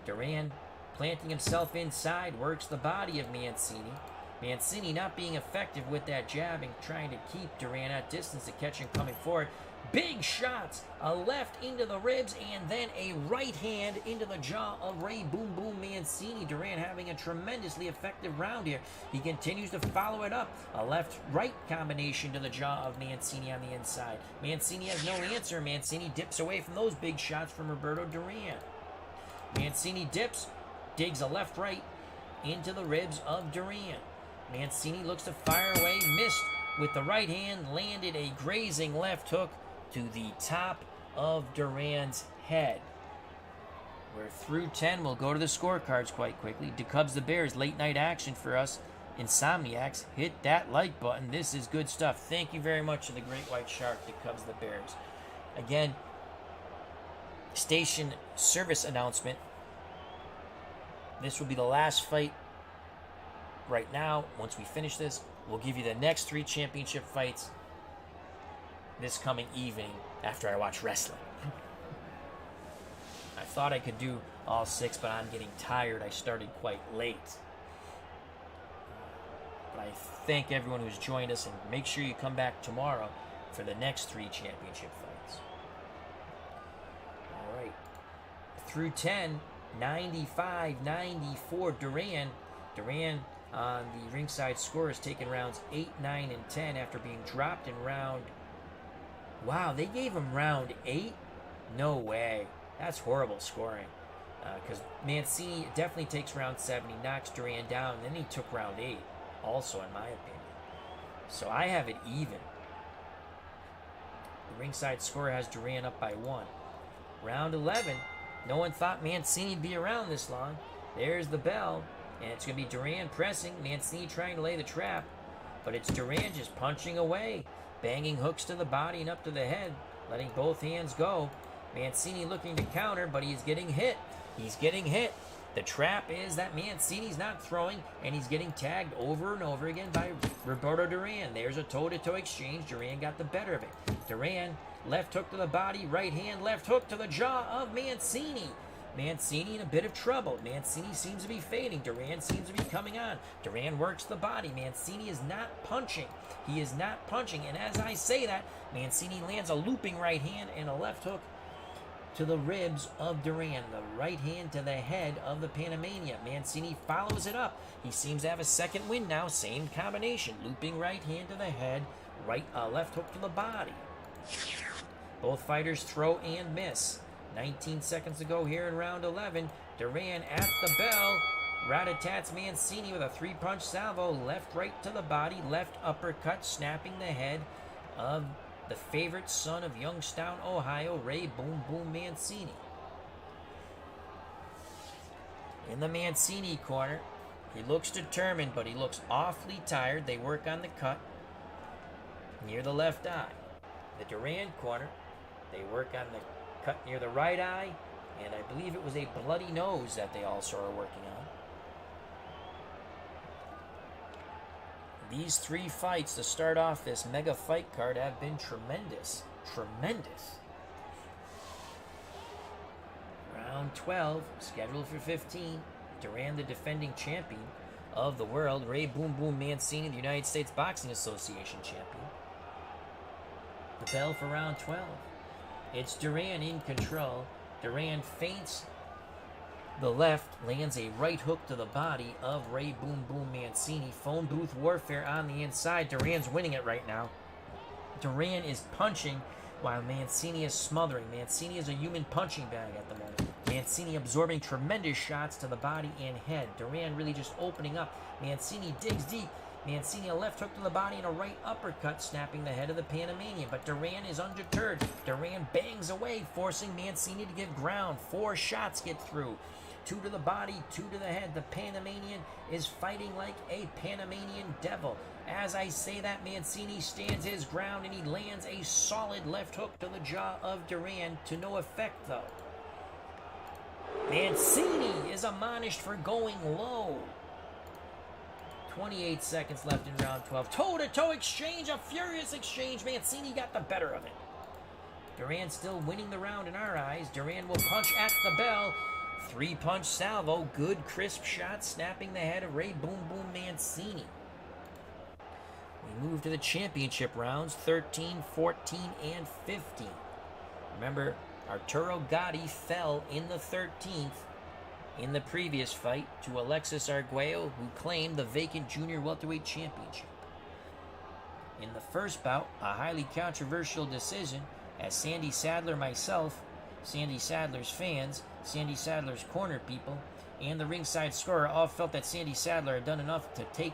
Duran planting himself inside, works the body of Mancini. Mancini not being effective with that jabbing, trying to keep Duran at distance to catch him coming forward. Big shots, a left into the ribs and then a right hand into the jaw of Ray Boom Boom Mancini. Duran having a tremendously effective round here. He continues to follow it up. A left-right combination to the jaw of Mancini on the inside. Mancini has no answer. Mancini dips away from those big shots from Roberto Duran. Mancini dips, digs a left-right into the ribs of Duran. Mancini looks to fire away, missed with the right hand, landed a grazing left hook to the top of Duran's head. We're through 10. We'll go to the scorecards quite quickly. DeCubs the Bears, late night action for us insomniacs. Hit that like button. This is good stuff. Thank you very much to the Great White Shark, DeCubs the Bears. Again, station service announcement. This will be the last fight right now. Once we finish this, we'll give you the next 3 championship fights this coming evening after I watch wrestling. I thought I could do all 6, but I'm getting tired. I started quite late. But I thank everyone who's joined us, and make sure you come back tomorrow for the next 3 championship fights. All right. Through 10, 95-94 Duran. Duran on the ringside score has taken rounds 8, 9, and 10 after being dropped in round... Wow, they gave him round 8? No way. That's horrible scoring. Because Mancini definitely takes round 7. He knocks Duran down. And then he took round 8. Also, in my opinion. So I have it even. The ringside score has Duran up by 1. Round 11. No one thought Mancini'd be around this long. There's the bell. And it's going to be Duran pressing. Mancini trying to lay the trap. But it's Duran just punching away. Banging hooks to the body and up to the head, letting both hands go. Mancini looking to counter, but he's getting hit. He's getting hit. The trap is that Mancini's not throwing, and he's getting tagged over and over again by Roberto Duran. There's a toe-to-toe exchange. Duran got the better of it. Duran, left hook to the body, right hand, left hook to the jaw of Mancini. Mancini in a bit of trouble. Mancini seems to be fading. Duran seems to be coming on. Duran works the body. Mancini is not punching. He is not punching. And as I say that, Mancini lands a looping right hand and a left hook to the ribs of Duran. The right hand to the head of the Panamanian. Mancini follows it up. He seems to have a second win now. Same combination. Looping right hand to the head. Left hook to the body. Both fighters throw and miss. 19 seconds to go here in round 11. Duran at the bell. Rat-a-tats Mancini with a three-punch salvo. Left right to the body. Left uppercut snapping the head of the favorite son of Youngstown, Ohio, Ray Boom Boom Mancini. In the Mancini corner, he looks determined, but he looks awfully tired. They work on the cut near the left eye. The Duran corner, they work on the cut near the right eye, and I believe it was a bloody nose that they also are working on. These three fights to start off this mega fight card have been tremendous. Tremendous. Round 12, scheduled for 15. Duran, the defending champion of the world. Ray Boom Boom Mancini, the United States Boxing Association champion. The bell for round 12. It's Duran in control. Duran feints the left, lands a right hook to the body of Ray Boom Boom Mancini. Phone booth warfare on the inside. Duran's winning it right now. Duran is punching while Mancini is smothering. Mancini is a human punching bag at the moment. Mancini absorbing tremendous shots to the body and head. Duran really just opening up. Mancini digs deep. Mancini a left hook to the body and a right uppercut, snapping the head of the Panamanian. But Duran is undeterred. Duran bangs away, forcing Mancini to give ground. 4 shots get through. 2 to the body, 2 to the head. The Panamanian is fighting like a Panamanian devil. As I say that, Mancini stands his ground and he lands a solid left hook to the jaw of Duran, to no effect though. Mancini is admonished for going low. 28 seconds left in round 12. Toe-to-toe exchange, a furious exchange. Mancini got the better of it. Duran still winning the round in our eyes. Duran will punch at the bell. 3-punch salvo. Good crisp shot, snapping the head of Ray Boom Boom Mancini. We move to the championship rounds, 13, 14, and 15. Remember, Arturo Gatti fell in the 13th in the previous fight to Alexi Arguello, who claimed the vacant junior welterweight championship. In the first bout, a highly controversial decision, as Sandy Sadler, myself, Sandy Sadler's fans, Sandy Sadler's corner people, and the ringside scorer all felt that Sandy Sadler had done enough to take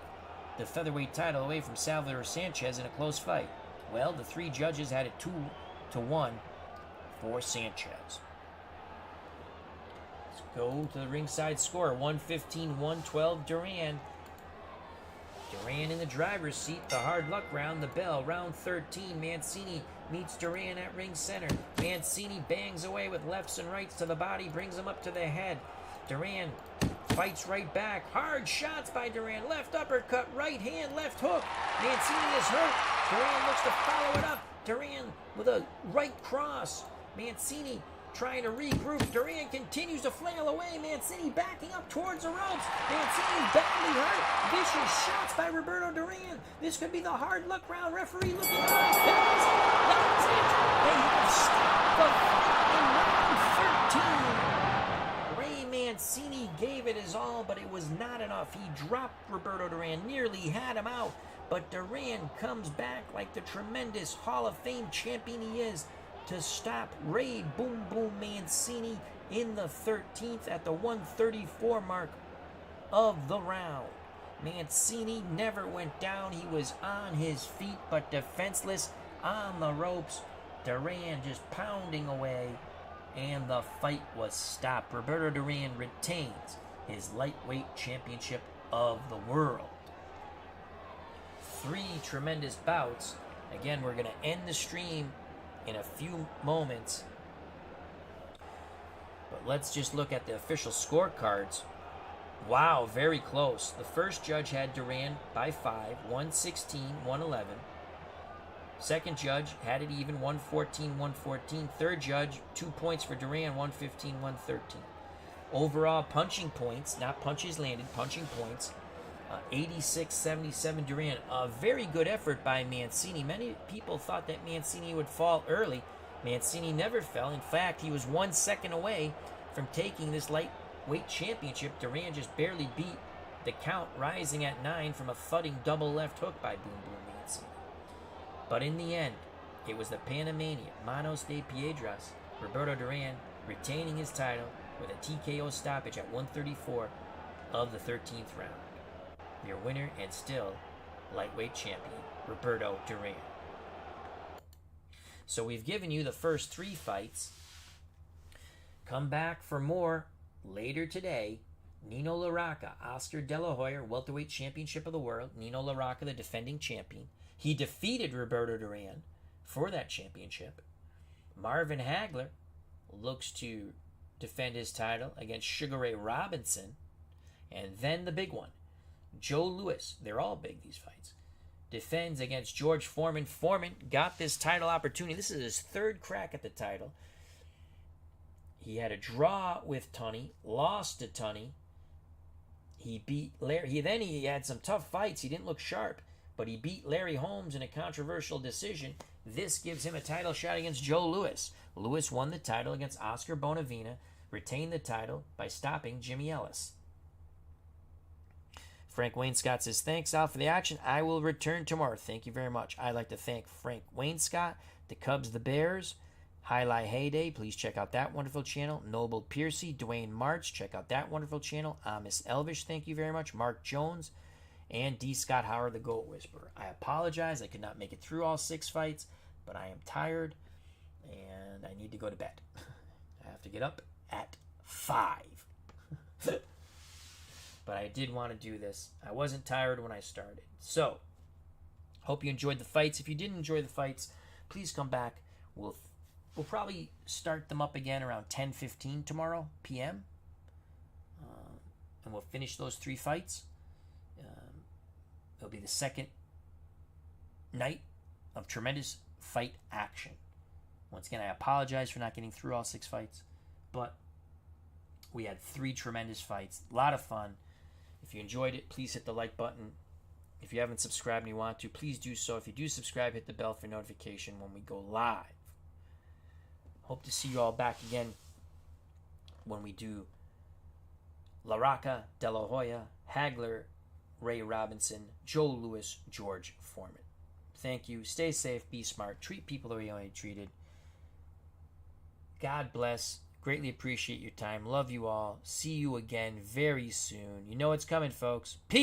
the featherweight title away from Salvador Sanchez in a close fight. Well, the 3 judges had it 2-1 for Sanchez. Let's go to the ringside score. 115-112 Duran. Duran in the driver's seat. The hard luck round, the bell. Round 13, Mancini meets Duran at ring center. Mancini bangs away with lefts and rights to the body, brings him up to the head. Duran fights right back. Hard shots by Duran. Left uppercut, right hand, left hook. Mancini is hurt. Duran looks to follow it up. Duran with a right cross. Mancini trying to regroup. Duran continues to flail away. Mancini backing up towards the ropes. Mancini badly hurt. Vicious shots by Roberto Duran. This could be the hard luck round. Referee looking on. That is it. They have stopped the fight in round 13. Ray Mancini gave it his all, but it was not enough. He dropped Roberto Duran, nearly had him out. But Duran comes back like the tremendous Hall of Fame champion he is, to stop Ray Boom Boom Mancini in the 13th at the 134 mark of the round. Mancini never went down. He was on his feet but defenseless on the ropes. Duran just pounding away, and the fight was stopped. Roberto Duran retains his lightweight championship of the world. 3 tremendous bouts. Again, we're going to end the stream in a few moments, but let's just look at the official scorecards. Wow, very close. The first judge had Duran by 5, 116-111. Second judge had it even, 114-114. Third judge, 2 points for Duran, 115-113. Overall punching points, not punches landed, punching points, 86-77 Duran. A very good effort by Mancini. Many people thought that Mancini would fall early. Mancini never fell. In fact, he was 1 second away from taking this lightweight championship. Duran just barely beat the count, rising at 9 from a thudding double left hook by Boom Boom Mancini. But in the end, it was the Panamanian, Manos de Piedras, Roberto Duran, retaining his title with a TKO stoppage at 134 of the 13th round. Your winner and still lightweight champion, Roberto Duran. So we've given you the first 3 fights. Come back for more later today. Nino Rocca, Oscar De La Hoya, welterweight championship of the world. Nino Rocca, the defending champion. He defeated Roberto Duran for that championship. Marvin Hagler looks to defend his title against Sugar Ray Robinson. And then the big one, Joe Louis, they're all big, these fights, defends against George Foreman. Foreman got this title opportunity. This is his 3rd crack at the title. He had a draw with Tunney, lost to Tunney. He beat Larry. He had some tough fights. He didn't look sharp, but he beat Larry Holmes in a controversial decision. This gives him a title shot against Joe Louis. Louis won the title against Oscar Bonavina, retained the title by stopping Jimmy Ellis. Frank Wainscott says, thanks out for the action. I will return tomorrow. Thank you very much. I'd like to thank Frank Wainscott, the Cubs, the Bears, Highlight Heyday. Please check out that wonderful channel. Noble Piercy, Dwayne March. Check out that wonderful channel. Amos Elvish, thank you very much. Mark Jones, and D. Scott Howard, the Goat Whisperer. I apologize. I could not make it through all 6 fights, but I am tired, and I need to go to bed. I have to get up at 5. But I did want to do this. I wasn't tired when I started. So, hope you enjoyed the fights. If you didn't enjoy the fights, please come back. We'll probably start them up again around 10:15 tomorrow p.m. And we'll finish those 3 fights. It'll be the second night of tremendous fight action. Once again, I apologize for not getting through all 6 fights, but we had 3 tremendous fights. A lot of fun. If you enjoyed it, please hit the like button. If you haven't subscribed and you want to, please do so. If you do subscribe, hit the bell for notification when we go live. Hope to see you all back again when we do La Rocca, De La Hoya, Hagler, Ray Robinson, Joe Louis, George Foreman. Thank you. Stay safe. Be smart. Treat people the way you want to be treated. God bless. Greatly appreciate your time. Love you all. See you again very soon. You know what's coming, folks. Peace.